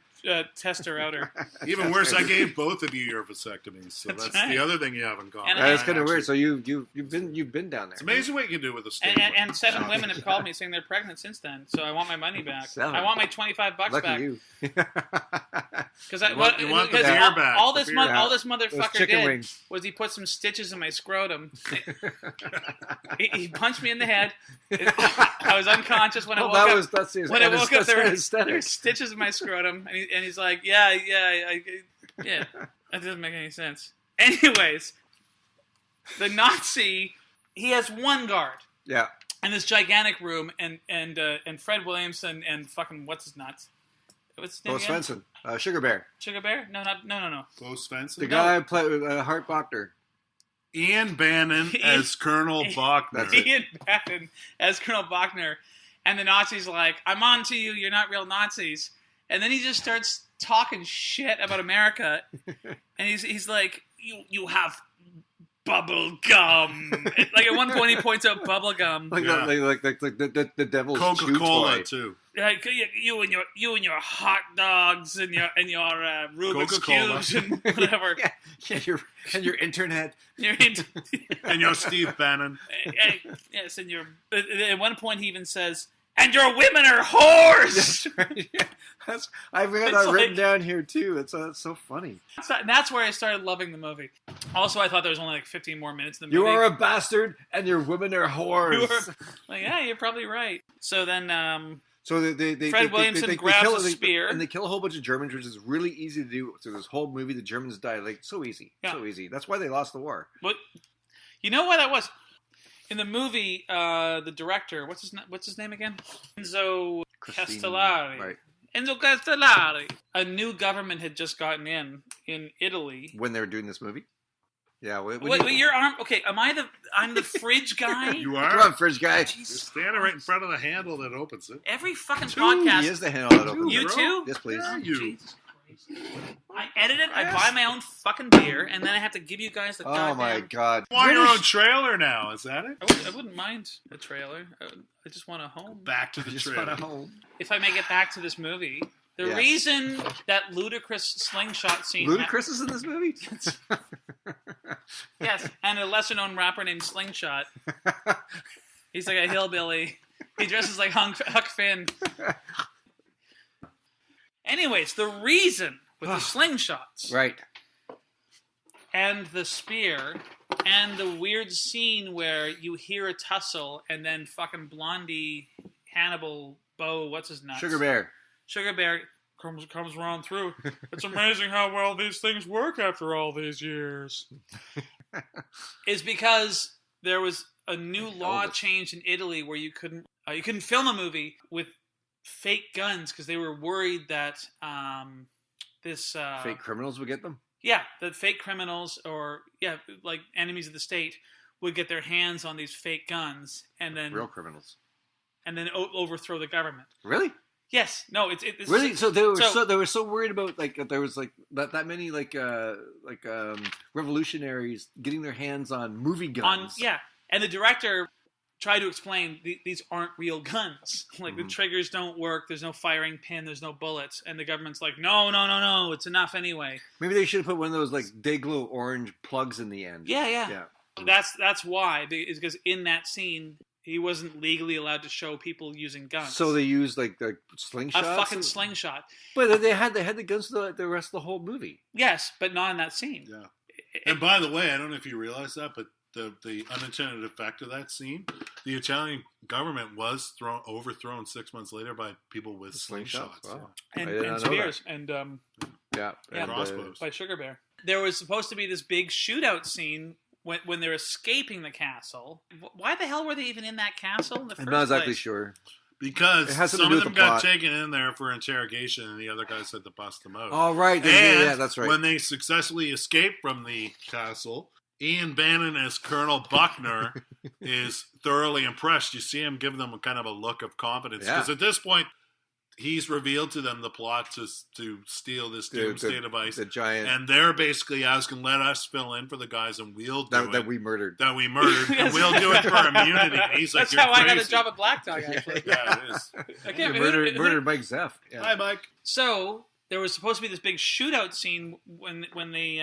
tester outer. Even worse, I gave both of you your vasectomies, so that's right. the other thing you have in common. And That's kind of weird. So you've been down there. It's amazing what you can do with a steak. And 7 women have called me saying they're pregnant since then. So I want my money back. 7? I want my $25 Lucky back. you. Because You want the beer back. all this The beer all back. this motherfucker chicken did wings. was he put some stitches in my scrotum. he punched me in the head. I was unconscious when I woke up. That's When I woke up, there were aesthetic. stitches in my scrotum, and he's like, yeah. That doesn't make any sense. Anyways, the Nazi, he has one guard Yeah. in this gigantic room, and Fred Williamson and fucking what's his nuts? What's his name Bo again? Svensson. Sugar Bear. Sugar Bear? No. Bo Svensson? The guy who played Hart Bachner. Ian Bannon as Colonel Bachner. That's it. Ian Bannon as Colonel Bachner, and the Nazi's like, "I'm on to you. You're not real Nazis." And then he just starts talking shit about America, and he's like, "You have bubble gum." Like at one point, he points out bubble gum. Like the devil's Coca-Cola, chew toy. too. Like you and your hot dogs and your Rubik's Coca-Cola. cubes and whatever. Yeah, your internet. And your Steve Bannon. Yes, and your. At one point, he even says, "And your women are whores." That's right. Yeah. I've got It's that like- written down here too. That's so funny. That's where I started loving the movie. Also, I thought there was only like 15 more minutes in the You movie. are a bastard, and your women are whores. Like, yeah, you're probably right. So then, So they Fred Williamson grabs kill, a spear. and they kill a whole bunch of Germans, which is really easy to do. So this whole movie, the Germans die like so easy, so easy. That's why they lost the war. but you know why that was? In the movie, the director, what's his name again? Enzo Castellari. Right. Enzo Castellari. A new government had just gotten in Italy. When they were doing this movie. Yeah. Wait, your arm. Okay, I'm the fridge guy. You Come are? on, fridge guy. You're standing right in front of the handle that opens it. Every fucking podcast. He is the handle that opens. You it. too? Yes, please. Yeah, you. Jesus Christ. I edit it. I buy my own fucking beer, and then I have to give you guys the Oh goddamn. my god. You want your own trailer now, is that it? I wouldn't mind a trailer. I just want a home. Back to the Just trailer. want a home. If I make it back to this movie, the Yes. reason that ludicrous slingshot scene. Ludacris is in this movie. Yes, and a lesser-known rapper named Slingshot. He's like a hillbilly. He dresses like Huck Finn. Anyways, the reason with the slingshots Right. and the spear and the weird scene where you hear a tussle and then fucking Blondie, Hannibal, Bo, what's his nuts? Sugar Bear. Sugar Bear comes around through. It's amazing how well these things work after all these years. Is because there was a new law changed in Italy where you couldn't film a movie with fake guns because they were worried that Fake criminals would get them. Yeah, that fake criminals or like enemies of the state would get their hands on these fake guns and then Real criminals. and then overthrow the government. Really? Yes. No. It's Really? So they were so worried about like that there was like that many revolutionaries getting their hands on movie guns. And the director tried to explain these aren't real guns. Like the triggers don't work. There's no firing pin. There's no bullets. And the government's like, no. It's enough anyway. Maybe they should have put one of those like Day-Glo orange plugs in the end. Yeah. That's why. Is because in that scene, he wasn't legally allowed to show people using guns. So they used like the slingshots. A fucking slingshot. But they had the guns for the rest of the whole movie. Yes, but not in that scene. Yeah. And by the way, I don't know if you realize that, but the unintended effect of that scene, the Italian government was overthrown 6 months later by people with slingshots. Wow. And I did not know spears. that. And Yeah. And crossbows. by Sugar Bear. There was supposed to be this big shootout scene when they're escaping the castle. Why the hell were they even in that castle in the first I'm not exactly place? sure. Because It has something some to of do them with the got plot. taken in there for interrogation, and the other guys had to bust them out. Oh, right. And Yeah, that's right. when they successfully escape from the castle, Ian Bannon as Colonel Buckner is thoroughly impressed. You see him give them a kind of a look of confidence. Yeah. Because at this point, he's revealed to them the plot to steal this doomsday device. The giant And they're basically asking, let us fill in for the guys and we'll do it. that we murdered. That we murdered, and we'll do it for immunity. And he's like, That's you're how I got crazy. a job at Black Dog, actually. Yeah, it is. I can't Murdered Mike Zeff. Yeah. Hi, Mike. So there was supposed to be this big shootout scene when they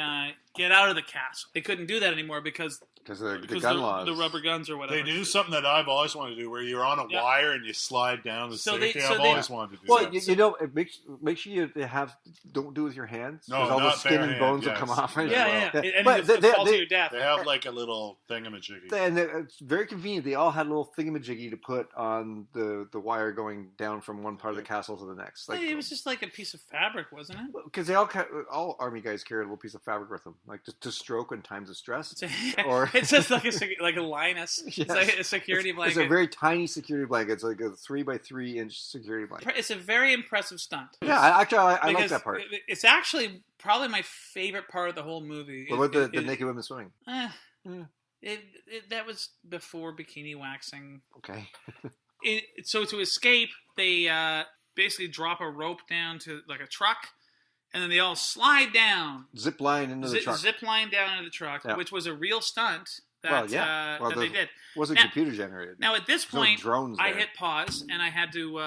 get out of the castle. They couldn't do that anymore because the gun laws. the rubber guns or whatever. They do something that I've always wanted to do, where you're on a Yeah. wire and you slide down the So safety. they- I've always wanted to do Well, that. you know, make sure you don't do it with your hands. No, because all the not skin bare and hand, bones yes. will come off. Yeah. And But it falls to your death. They have like a little thingamajiggy. And it's very convenient. They all had a little thingamajiggy to put on the wire going down from one part of the castle to the next. Like, It was just like a piece of fabric, wasn't it? because they all army guys carry a little piece of fabric with them, like to stroke in times of stress. Or It's just like a Linus. Yes. It's like a security blanket. It's a very tiny security blanket. It's like a 3x3 inch security blanket. It's a very impressive stunt. Yeah, I like Because that part. It's actually probably my favorite part of the whole movie. What about the naked women swimming? That was before bikini waxing. Okay. So to escape, they basically drop a rope down to like a truck, and then they all slide down. Zip line into the truck. Zip line down into the truck, Yeah. which was a real stunt that, Well, yeah. Well, that they did. Wasn't Now- computer generated. Now at this There's no point, drones I there. hit pause, and I had to.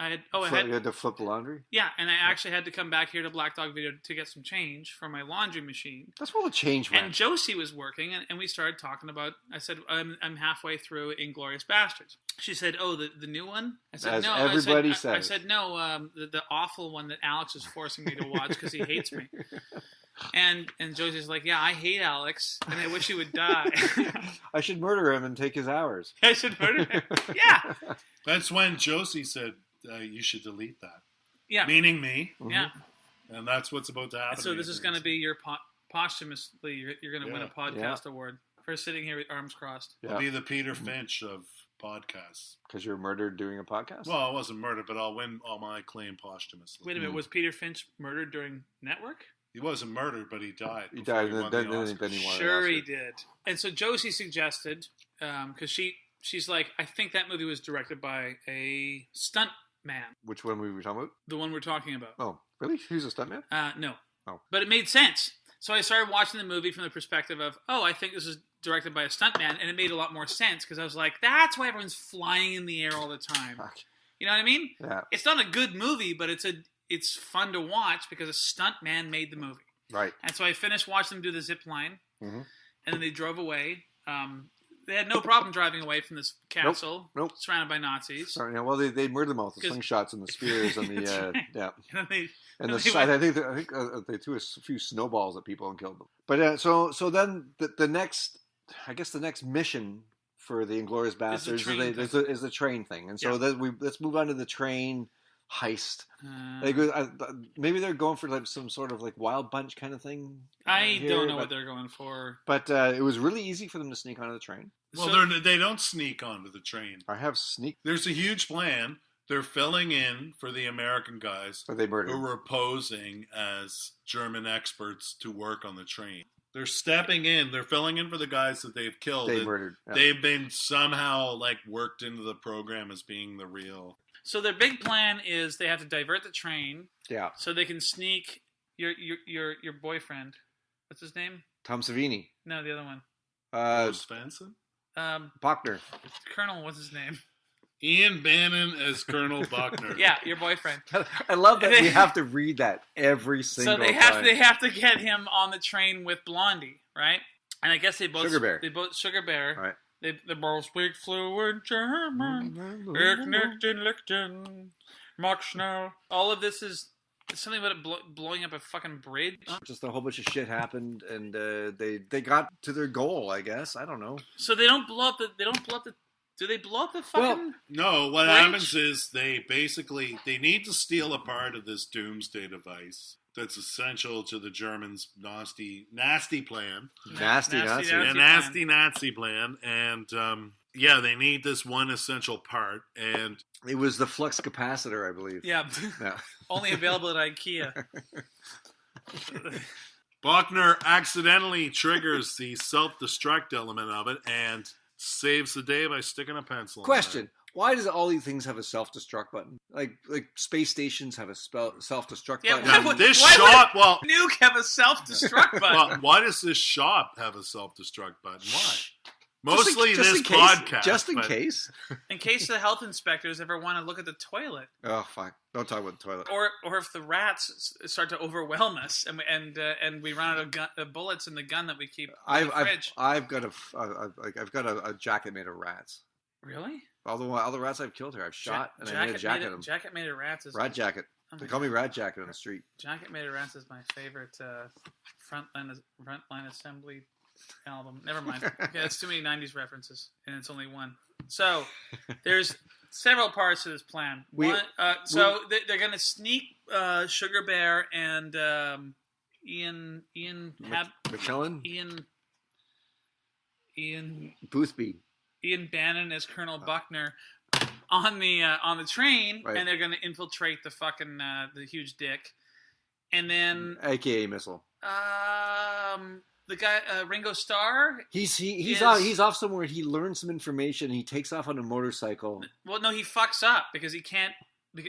You had to flip the laundry. Yeah, and I actually had to come back here to Black Dog Video to get some change for my laundry machine. That's where the change went. And Josie was working, and we started talking about. I said, "I'm halfway through Inglorious Bastards." She said, "Oh, the new one." I said, As "No." everybody I says. said, "No, the awful one that Alex is forcing me to watch because he hates me." And Josie's like, "Yeah, I hate Alex, and I wish he would die." I should murder him and take his hours. I should murder him. Yeah, That's when Josie said, you should delete that. yeah, Meaning me. yeah. And that's what's about to happen. And so to this me. is going to be your posthumously. You're going to win a Yeah. podcast award for sitting here with arms crossed. I'll be the Peter Finch of podcasts. Because you're murdered doing a podcast? Well, I wasn't murdered, but I'll win all my claim posthumously. Wait a minute, was Peter Finch murdered during Network? He wasn't murdered, but he died. He before died, won and the then Oscar. he won. Sure, an he Oscar. did. And so Josie suggested, because she's like, I think that movie was directed by a stunt man, Which one we were talking about? the one we're talking about. Oh, really? Who's a stuntman? No. Oh. But it made sense. So I started watching the movie from the perspective of, I think this is directed by a stuntman, and it made a lot more sense because I was like, that's why everyone's flying in the air all the time. You know what I mean? Yeah. It's not a good movie, but it's fun to watch because a stuntman made the movie. Right. And so I finished watching them do the zip line, Mm-hmm. and then they drove away. They had no problem driving away from this castle, Nope. surrounded by Nazis. Sorry, yeah, well, they murdered them all with the 'Cause- slingshots and the spears and the That's right. yeah, And then they, and then the they side. went- I think they threw a few snowballs at people and killed them. But so then the next, I guess the next mission for the Inglorious Bastards train is the train thing, and so Yeah. then let's move on to the train heist. Maybe they're going for like some sort of like Wild Bunch kind of thing. I here, don't know but- what they're going for. But it was really easy for them to sneak onto the train. Well, they don't sneak onto the train. I have sneak, There's a huge plan. They're filling in for the American guys but they murdered. who were posing as German experts to work on the train. They're stepping in. They're filling in for the guys that they've killed. They murdered. Yeah. They've been somehow like worked into the program as being the real. So their big plan is they have to divert the train Yeah. so they can sneak your boyfriend. What's his name? Tom Savini. No, the other one. Bruce Svensson? Buckner. Colonel, what's his name? Ian Bannon as Colonel Buckner. Yeah, your boyfriend. I love that we have to read that every single So they time. have to get him on the train with Blondie, right? And I guess they both Sugar Bear. They both Sugar Bear. Right. They both speak fluent German. Ich nicht den Lichten, mach schnell. All of this is something about it blowing up a fucking bridge. Just a whole bunch of shit happened, and they got to their goal. I guess I don't know. So they don't blow up the. Do they blow up the fucking? No, what bridge? happens is they need to steal a part of this doomsday device. that's essential to the Germans' nasty plan. Nasty Nazi. A nasty Nazi plan. And, they need this one essential part. And It was the flux capacitor, I believe. Yeah. Yeah. Only available at IKEA. Buckner accidentally triggers the self-destruct element of it and saves the day by sticking a pencil in Question. Why does all these things have a self-destruct button? Like space stations have a self-destruct Yeah, button. why Now, would- this why shop, would well, Nuke have a self-destruct button? well, why does this shop have a self-destruct button? Why? Mostly Just this in case, podcast. Just in but case. In case the health inspectors ever want to look at the toilet, Oh, fuck. Don't talk about the toilet. or if the rats start to overwhelm us and we run out of bullets in the gun that we keep in the fridge. I've got a jacket made of rats. Really? All the rats I've killed here, I've shot and I made a jacket of them. Jacket made of rats is Rat jacket. Oh my They call me God. Rat Jacket on the street. Jacket made of rats is my favorite frontline assembly album. Never mind. Okay, that's too many '90s references, and it's only one. So there's several parts to this plan. They're going to sneak Sugar Bear and Ian Boothby. Ian Bannon as Colonel Buckner on the train, Right. and they're going to infiltrate the fucking the huge dick, and then AKA missile. the guy Ringo Starr. He's off somewhere. He learns some information. He takes off on a motorcycle. Well, no, he fucks up because he can't.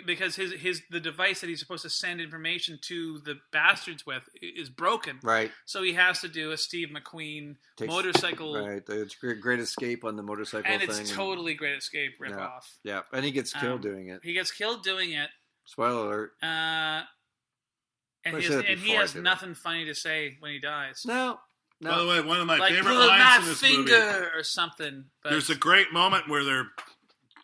Because the device that he's supposed to send information to the bastards with is broken. Right. So he has to do a Steve McQueen motorcycle. Right. The Great Escape on the motorcycle and thing. it's totally Great Escape ripoff. Yeah. And he gets killed doing it. He gets killed doing it. Spoiler alert. And he has nothing funny to say when he dies. No. By the way, one of my like, favorite pull lines my in this finger movie. or something. But There's a great moment where they're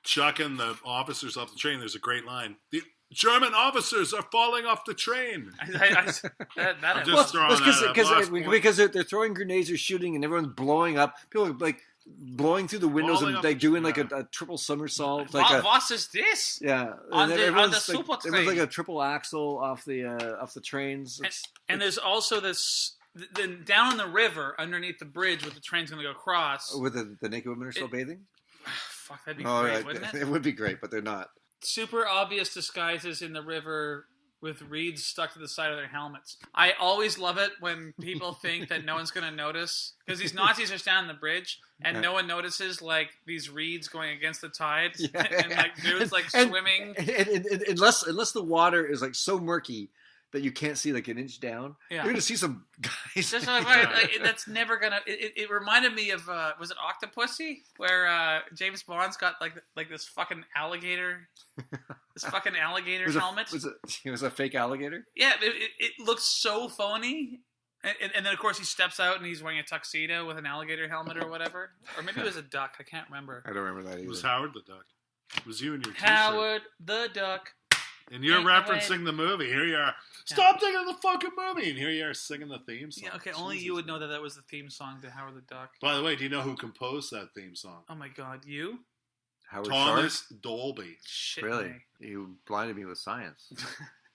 chucking the officers off the train. There's a great line. The German officers are falling off the train. I'm just throwing that because they're throwing grenades or shooting and everyone's blowing up. People are like blowing through the windows Falling and off like the- doing yeah. like a triple somersault. what is this? Yeah, On and the everyone's super like, train. everyone's like a triple axle off the trains. And there's also this. Then down in the river, underneath the bridge, where the train's going to go across. With the naked women are still bathing. Fuck, that'd be Oh, great, right. wouldn't it? It would be great, but they're not. Super obvious disguises in the river with reeds stuck to the side of their helmets. I always love it when people think that no one's going to notice, because these Nazis are standing on the bridge and no one notices like these reeds going against the tide and like dudes like swimming. And unless the water is like so murky that you can't see like an inch down, you're gonna see some guys. That's never gonna. It reminded me of was it Octopussy, where James Bond's got like this fucking alligator, helmet. It was a fake alligator. Yeah, it looks so phony. And then of course he steps out and he's wearing a tuxedo with an alligator helmet or whatever, or maybe it was a duck. I can't remember. I don't remember that either. It was Howard the Duck. It was you and your Howard the Duck. And you're referencing the movie. Here you are. Stop thinking of the fucking movie. And here you are singing the theme song. Yeah, okay, only you would know that was the theme song to Howard the Duck. By the way, do you know who composed that theme song? Oh my God, you? Howard Thomas Sharp? Dolby. Shit. Really? Me. You blinded me with science.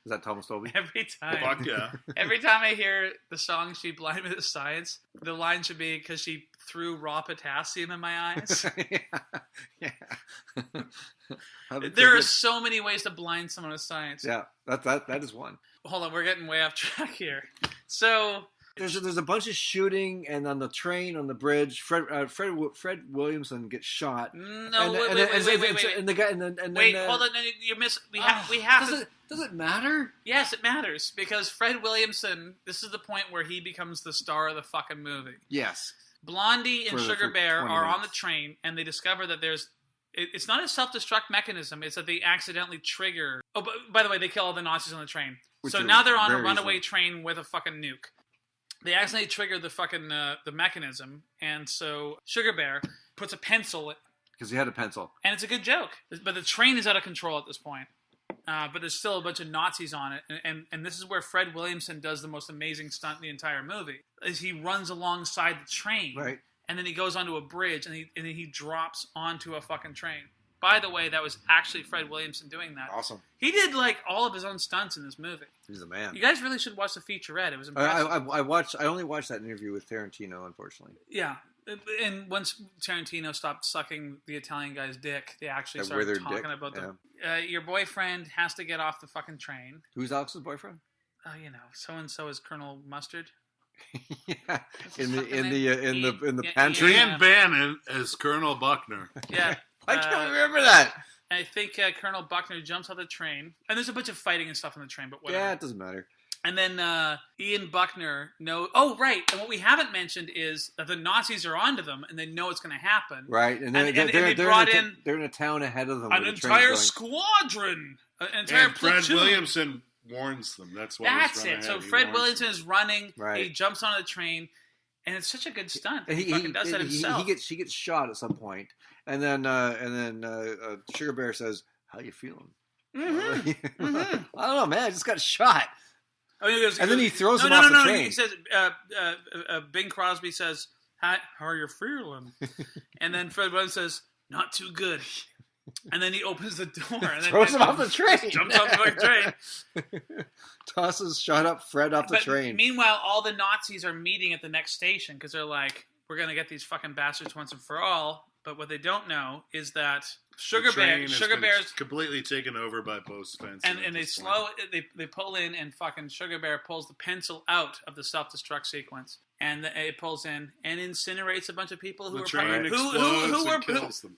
Is that Thomas Dolby? Every time. Fuck yeah. Every time I hear the song "She Blinded Me with Science," the line should be because she threw raw potassium in my eyes. Yeah. There are so many ways to blind someone with science. Yeah, that is one. Hold on, we're getting way off track here. So there's a bunch of shooting, and on the train, on the bridge, Fred Williamson gets shot. No, wait. And the guy, and then hold on, you miss. We have to. Does it matter? Yes, it matters because Fred Williamson. This is the point where he becomes the star of the fucking movie. Yes. Blondie and Sugar Bear are on the minutes. train, and they discover that it's not a self-destruct mechanism. It's that they accidentally trigger. Oh, but by the way, they kill all the Nazis on the train. So now they're on a runaway train with a fucking nuke. They accidentally trigger the fucking the mechanism, and so Sugar Bear puts a pencil. Because he had a pencil. And it's a good joke. But the train is out of control at this point. But there's still a bunch of Nazis on it. And this is where Fred Williamson does the most amazing stunt in the entire movie. Is he runs alongside the train. Right. And then he goes onto a bridge and then he drops onto a fucking train. by the way, that was actually Fred Williamson doing that. Awesome. He did like all of his own stunts in this movie. He's the man. You guys really should watch the featurette. It was impressive. I only watched that interview with Tarantino, unfortunately. Yeah. And once Tarantino stopped sucking the Italian guy's dick, they actually started talking about your boyfriend has to get off the fucking train. Who's Alex's boyfriend? So and so is Colonel Mustard. Yeah, in the pantry. Dan Bannon as Colonel Buckner. Yeah, I can't remember that. I think Colonel Buckner jumps off the train, and there's a bunch of fighting and stuff on the train, but whatever. Yeah, it doesn't matter. And then Ian Buckner knows. Oh, right. And what we haven't mentioned is that the Nazis are onto them, and they know it's going to happen. Right, and they brought in they're in a town ahead of them. An entire squadron, an entire platoon. Fred Williamson warns them. That's it. So Fred Williamson is running. Right. He jumps on the train, and it's such a good stunt. He does that himself. He gets shot at some point, and then Sugar Bear says, "How you feeling?" Mm-hmm. I don't know, man. I just got shot. Oh, and then he throws him off the train. He says, Bing Crosby says, "Hi, how are you feeling?" And then Fred Williamson says, "Not too good." And then he opens the door and then throws him off the train. Jumps off the train. Tosses shot up Fred off the train. Meanwhile, all the Nazis are meeting at the next station because they're like, "We're gonna get these fucking bastards once and for all." But what they don't know is that Sugar Bear's completely taken over by Bo's fence. And they pull in and fucking Sugar Bear pulls the pencil out of the self-destruct sequence. And it pulls in and incinerates a bunch of people who kills them.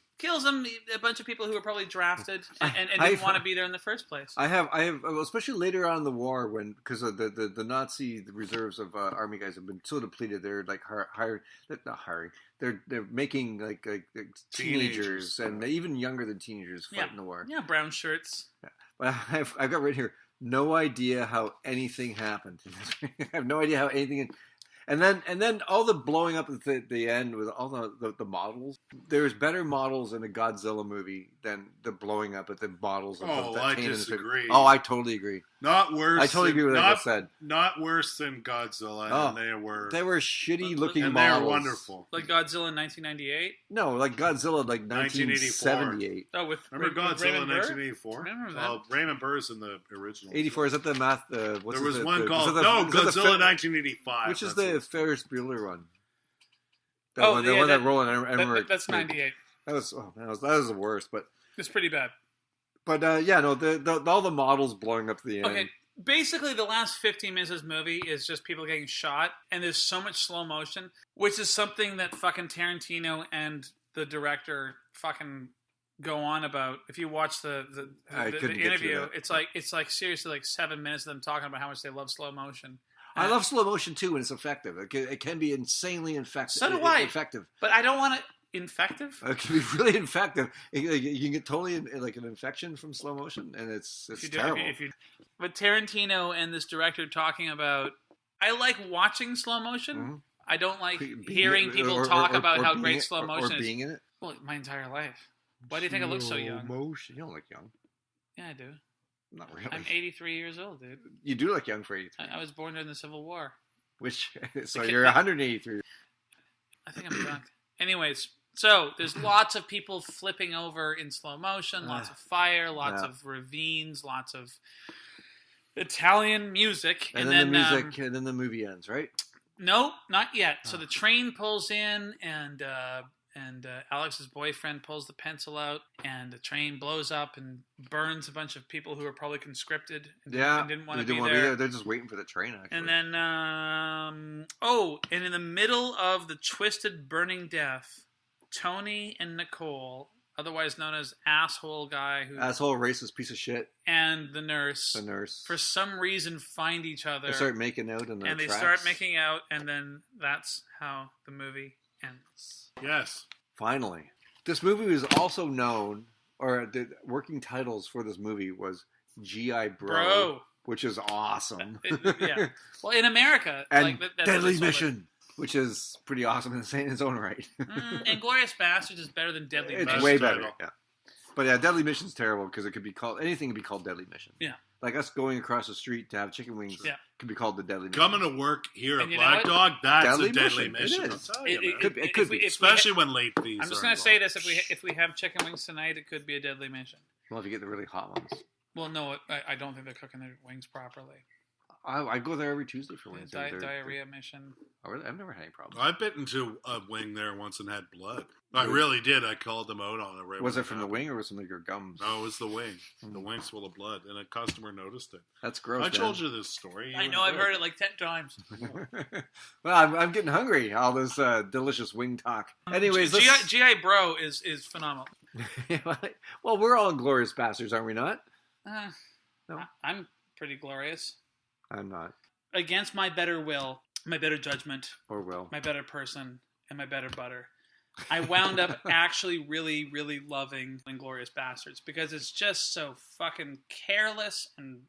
A bunch of people who were probably drafted and didn't want to be there in the first place. I have, especially later on in the war because the Nazi reserves of army guys have been so depleted. They're like They're making like teenagers and even younger than teenagers fighting the war. Yeah, brown shirts. Yeah. But I've got right here. No idea how anything happened. I have no idea how anything. And then all the blowing up at the end with all the models. There's better models in a Godzilla movie than the blowing up at the models. I disagree. Oh, I totally agree. Not worse. I totally agree with what I just said. Not worse than Godzilla. Oh, and they were shitty looking and models. They were wonderful. Like Godzilla in 1998? No, like Godzilla like 1978. Oh, remember Godzilla in 1984? Remember that? Raymond Burr's in the original. 84, is that the math? There was one called Godzilla 1985. Which is the Ferris Bueller one? The one that rolling. I remember. That's 98. That was the worst, but it's pretty bad. But all the models blowing up to the end. Okay, basically the last 15 minutes of this movie is just people getting shot, and there's so much slow motion, which is something that fucking Tarantino and the director fucking go on about. If you watch the interview, it's like seriously like 7 minutes of them talking about how much they love slow motion. I love slow motion too when it's effective. It can be insanely effective. So do I. Effective, but I don't want it infective. It can be really infective. You can get totally like an infection from slow motion, and it's terrible. But Tarantino and this director talking about, I like watching slow motion. Mm-hmm. I don't like hearing people talk about how great slow motion is. Being in it. Well, my entire life. Why do you think I look so young? Motion. You don't look young. Yeah, I do. Not really. I'm 83 years old, dude. You do look young for 83. I was born during the Civil War. So you're 183. I think I'm drunk. Anyways, so there's lots of people flipping over in slow motion, lots of fire, lots of ravines, lots of Italian music. And then the music, and then the movie ends, right? No, not yet. So the train pulls in, and Alex's boyfriend pulls the pencil out, and the train blows up and burns a bunch of people who were probably conscripted and didn't want to be there. They're just waiting for the train, actually. And then, and in the middle of the twisted burning death, Tony and Nicole, otherwise known as asshole racist piece of shit, and the nurse, for some reason find each other. They start making out in the and tracks. They start making out, and then that's how the movie ends. Yes. Finally. This movie was also known, or the working titles for this movie was G.I. Bro, which is awesome. Yeah. Well, in America. And Deadly Mission, which is pretty awesome in its own right. Inglourious Bastards is better than Deadly Mission. It's way better, yeah. But yeah, Deadly Mission's terrible because it could be called anything. Can be called Deadly Mission. Yeah. Like us going across the street to have chicken wings. Yeah. Could be called the Deadly Mission. Coming to work here at And you Black know Dog, that's Deadly a deadly mission. mission. It I'll is. tell you, man. It could be. Especially when late fees. I'm just are going to say involved. this: if we have chicken wings tonight, it could be a deadly mission. Well, if you get the really hot ones. Well, no, I don't think they're cooking their wings properly. I go there every Tuesday for wings. Diarrhea mission. Oh, really? I've never had any problems. I bit into a wing there once and had blood. I really did. I called them out on it. Right Was when it from the happened. wing or was it from your gums? No, it was the wing. The wing's full of blood, and a customer noticed it. That's gross. I told you this story. I know, I've heard it like 10 times. Well, I'm getting hungry. All this delicious wing talk. Anyways, GI Bro is phenomenal. well, we're all glorious bastards, aren't we not? No. I'm pretty glorious. I'm not. Against my better will, my better judgment, Or will. my better person, and my better butter, I wound up actually really, really loving Inglourious Bastards because it's just so fucking careless and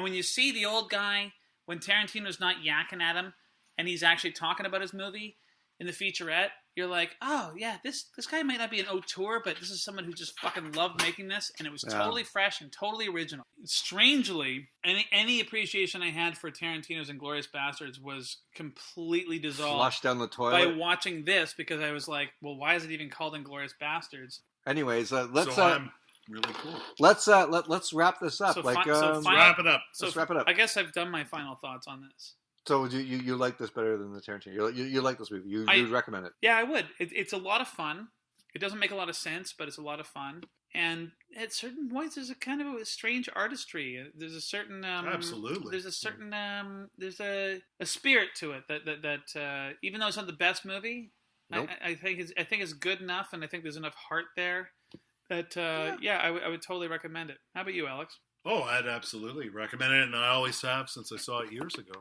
when you see the old guy when Tarantino's not yakking at him and he's actually talking about his movie in the featurette, you're like, oh yeah, this guy might not be an auteur, but this is someone who just fucking loved making this, and it was totally fresh and totally original. Strangely, any appreciation I had for Tarantino's Inglourious Bastards was completely dissolved Flush down the by toilet. watching this because I was like, well, why is it even called Inglourious Bastards? Anyways, let's So I'm really cool. let's wrap this up. So like Wrap it up. So let's wrap it up. I guess I've done my final thoughts on this. So you like this better than the Tarantino? You like this movie? You would recommend it? Yeah, I would. It's a lot of fun. It doesn't make a lot of sense, but it's a lot of fun. And at certain points, there's a kind of a strange artistry. There's a certain Absolutely. There's a certain there's a spirit to it that even though it's not the best movie, Nope. I think it's good enough, and I think there's enough heart there that I would totally recommend it. How about you, Alex? Oh, I'd absolutely recommend it, and I always have since I saw it years ago.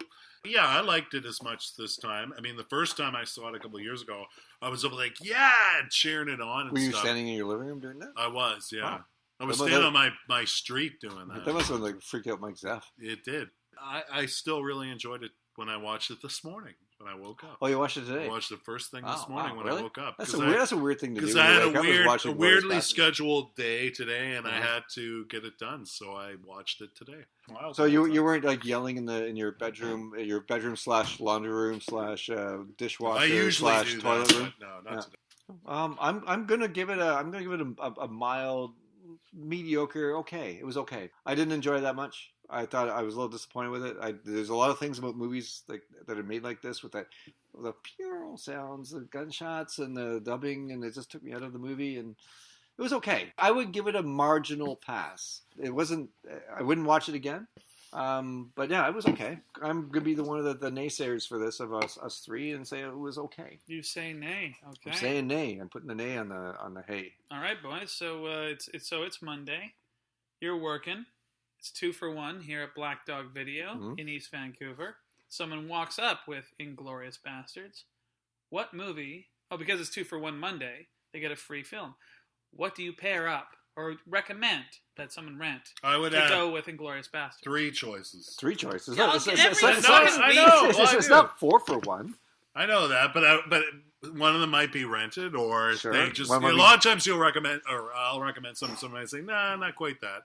Yeah, I liked it as much this time. I mean, the first time I saw it a couple of years ago, I was like, yeah, cheering it on and Were you stuff. standing in your living room doing that? I was, yeah. Oh. I was That- standing on my street doing that. That must have like freaked out Mike Zeff. It did. I still really enjoyed it when I watched it this morning, when I woke up. Oh, you watched it today? I watched the first thing this Oh, morning wow, when really? I wook up. That's 'Cause that's a weird thing to do. Because when I you had wake up is watching a Glorious weirdly Bastards. scheduled day today, and I Uh-huh. had to get it done, so I watched it today. Wow, So you weren't like yelling in your bedroom slash laundry room slash dishwasher I usually slash do toilet that, room. but no, not today. I'm gonna give it a mild, mediocre. Okay, it was okay. I didn't enjoy it that much. I thought I was a little disappointed with it. There's a lot of things about movies like that are made like this with the pure sounds, the gunshots, and the dubbing, and it just took me out of the movie. And it was okay. I would give it a marginal pass. It wasn't. I wouldn't watch it again. But yeah, it was okay. I'm gonna be one of the naysayers for this of us three and say it was okay. You say nay. Okay. I'm saying nay. I'm putting the nay on the hay. All right, boys. So it's Monday. You're working. It's 2 for 1 here at Black Dog Video in East Vancouver. Someone walks up with Inglourious Bastards. What movie? Oh, because it's 2 for 1 Monday, they get a free film. What do you pair up or recommend that someone rent I would to add go with Inglourious Bastards? 3 choices. 3 choices. Yeah, It's every not- fucking week. it's not 4 for 1. I know that, but one of them might be rented, or Sure. they just. One might A be- lot of times you'll recommend, or I'll recommend something. Somebody might say, "Nah, not quite that."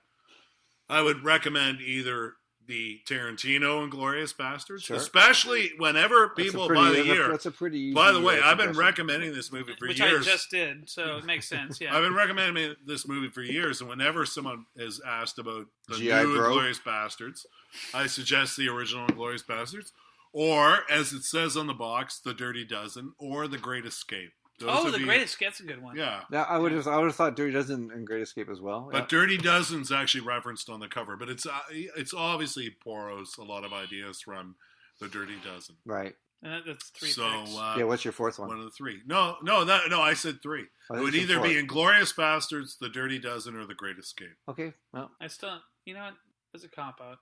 I would recommend either the Tarantino Inglourious Bastards, Sure. especially whenever people by the year. That's a pretty easy, By the way, I've been suggestion. recommending this movie for Which years. I just did, so it makes sense. Yeah. I've been recommending this movie for years, and whenever someone is asked about the G.I. new Bro. Inglourious Bastards, I suggest the original Inglourious Bastards, or, as it says on the box, The Dirty Dozen, or The Great Escape. Those would The be- Great Escape's a good one. Yeah. Now, I would have thought Dirty Dozen and Great Escape as well. But Dirty Dozen's actually referenced on the cover, but it's obviously borrows a lot of ideas from The Dirty Dozen. Right. And that's 3 So, picks. Yeah, what's your fourth one? one of the 3. No, I said 3. Oh, It would that's either the be Inglourious Bastards, The Dirty Dozen, or The Great Escape. Okay, well. I still, you know what? There's a cop out.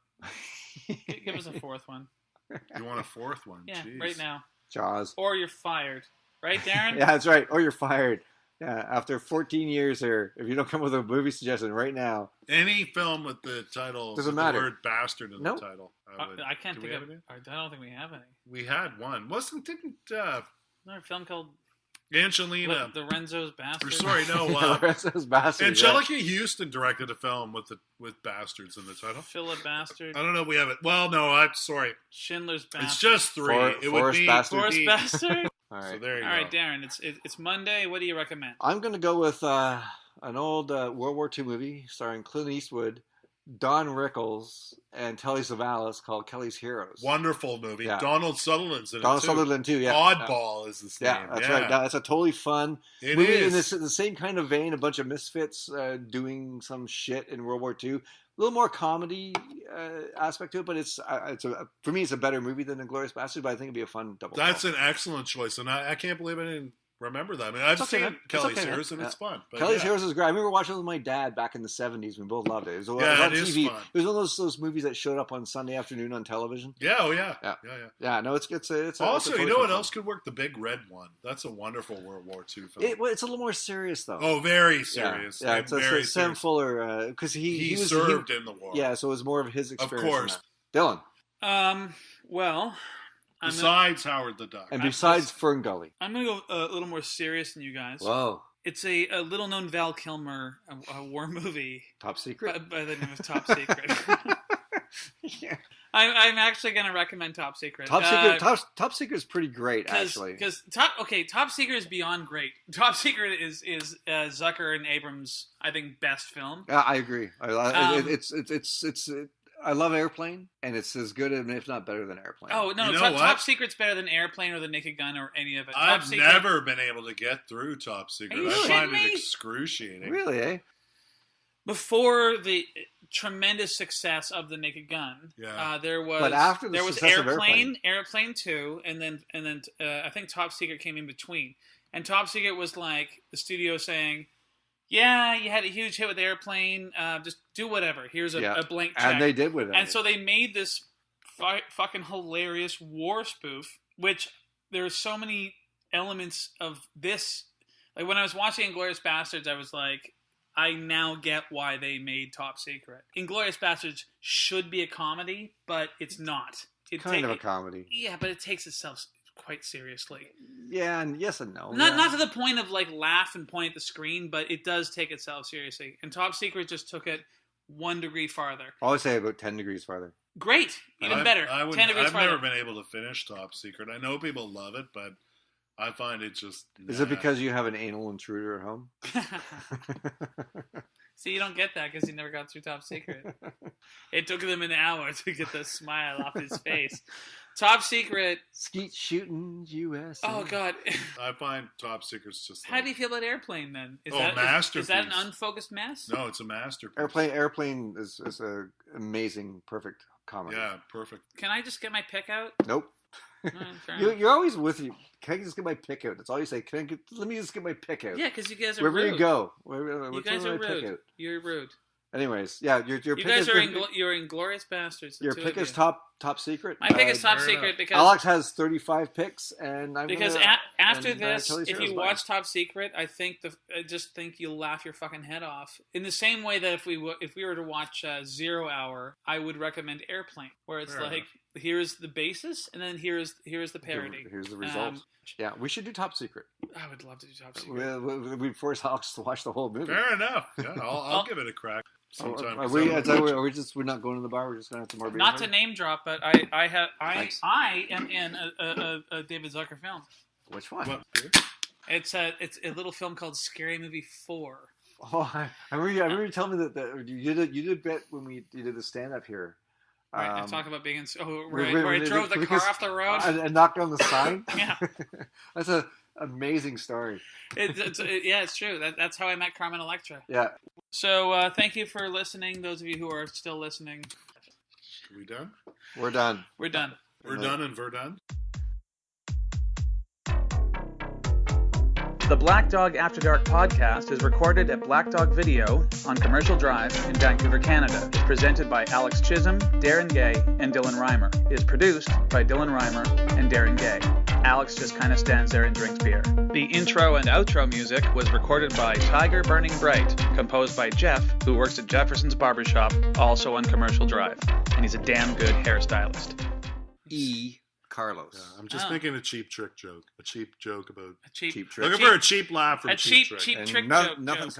Give us a 4th one. You want a 4th one? Yeah, Jeez. right now. Jaws. Or you're fired. Right, Darren? Yeah, that's right. Or you're fired. Yeah, after 14 years here, if you don't come with a movie suggestion right now. Any film with the title, Doesn't with matter. the word bastard in Nope. the title. I can't Do we think have of any? I don't think we have any. We had one. Didn't Another film called Angelina. The Renzo's Bastard. Or sorry, no. Lorenzo's Bastard. Angelica Houston directed a film with bastards in the title. Philip Bastard. I don't know if we have it. Well, no, I'm sorry. Schindler's Bastard. It's just 3. It would Forrest be Bastard. Forrest Bastard. All right. So there you All go. right, Darren. It's Monday. What do you recommend? I'm going to go with an old World War II movie starring Clint Eastwood, Don Rickles, and Telly Savalas called Kelly's Heroes. Wonderful movie. Yeah. Donald Sutherland's in it, Donald too. Sutherland, too, yeah. Oddball is his name. Yeah, that's right. That's a totally fun It movie is. in the same kind of vein. A bunch of misfits doing some shit in World War II. A little more comedy aspect to it, but for me, it's a better movie than *Inglourious Basterds*. But I think it'd be a fun double. That's an excellent choice, and I can't believe I didn't remember that. I mean, I've It's okay, seen man. It's Kelly's okay, man. Heroes, and Yeah. it's fun. But Kelly's yeah. Heroes is great. I remember watching it with my dad back in the '70s. We both loved it. It was on it is TV. fun. It was one of those movies that showed up on Sunday afternoon on television. Yeah, oh yeah. Yeah. Yeah. Yeah, no, it's Also, totally you know fun what film. else could work? The Big Red One. That's a wonderful World War II film. It's a little more serious though. Oh, very serious. Yeah, And it's very Sam serious. Fuller because He served in the war. Yeah, so it was more of his experience. course. than that. Well, I'm Besides Howard the Duck. And besides Fern Gully. I'm gonna go a little more serious than you guys. Whoa. It's a little-known Val Kilmer a war movie Top Secret? by the name of Top Secret. Yeah. I'm actually going to recommend Top Secret. Top Secret is pretty great, actually. Because Top Secret is beyond great. Top Secret is Zucker and Abrams' I think best film. Yeah, I agree. I love Airplane, and it's as good, if not better, than Airplane. Oh no, You know Top what? Secret's better than Airplane or The Naked Gun or any of it. Top I've Secret, never been able to get through Top Secret. Are you I shitting find me? it excruciating. Really, eh? Before the tremendous success of The Naked Gun, Yeah. there was But after the success of Airplane 2, and then I think Top Secret came in between. And Top Secret was like the studio saying, "Yeah, you had a huge hit with Airplane. Just do whatever. Here's a blank check." And they did with it. And so they made this fucking hilarious war spoof, which there's so many elements of this. Like when I was watching *Inglourious Basterds*, I was like, I now get why they made Top Secret. *Inglourious Basterds* should be a comedy, but it's not. It's kind of a comedy. Yeah, but it takes itself quite seriously. Yeah, and yes and no. Not to the point of like laugh and point at the screen, but it does take itself seriously. And Top Secret just took it 1 degree farther. I always say about 10 degrees farther. Great, even better. 10 degrees I've farther. never been able to finish Top Secret. I know people love it, but I find it just... Is it because you have an anal intruder at home? See, you don't get that because he never got through Top Secret. It took them an hour to get the smile off his face. Top Secret. Skeet shooting U.S. Oh, God. I find Top Secret's just How do you feel about Airplane, then? Is masterpiece. Is that an unfocused mess? No, it's a masterpiece. Airplane is an amazing, perfect comedy. Yeah, perfect. Can I just get my pick out? Nope. Fair enough. You're always with you. Can I just get my pick out? That's all you say. Let me just get my pick out. Yeah, because you guys are Wherever rude. you go. You guys are rude. You're rude. Anyways, yeah, your You pick guys is are you're Inglourious Bastards. the your two pick of is you. top secret. My pick is Top fair Secret enough. because Alex has 35 picks, and I'm because gonna, after and, this, Kelly's if Heroes you mine. watch Top Secret, I just think you'll laugh your fucking head off. In the same way that if we were to watch 0 Hour, I would recommend Airplane, where it's Fair like enough. here's the basis, and then here's the parody. Here's the result. Yeah, we should do Top Secret. I would love to do Top Secret. We force Alex to watch the whole movie. Fair enough. Yeah, I'll give it a crack sometime. We're not going to the bar. We're just going to have some more beer. Not to name drop, but Thanks. I am in a David Zucker film. Which one? What? It's a little film called Scary Movie 4. Oh, I remember you telling me that you did a bit when you did the stand up here. Right, I talk about being in. Oh, where- where I where- drove the car because- off the road. and knocked on the sign. Yeah. That's an amazing story. It's true. That's how I met Carmen Electra. Yeah. So thank you for listening, those of you who are still listening. Are we done? We're done. We're done. We're done and we're done. The Black Dog After Dark podcast is recorded at Black Dog Video on Commercial Drive in Vancouver, Canada. It's presented by Alex Chisholm, Darren Gay, and Dylan Reimer. It is produced by Dylan Reimer and Darren Gay. Alex just kind of stands there and drinks beer. The intro and outro music was recorded by Tiger Burning Bright, composed by Jeff, who works at Jefferson's Barbershop, also on Commercial Drive. And he's a damn good hairstylist. Carlos. Yeah, I'm just making a cheap trick joke. A cheap joke about a cheap trick. Looking for a cheap laugh from a cheap trick. cheap And trick no, joke. nothing's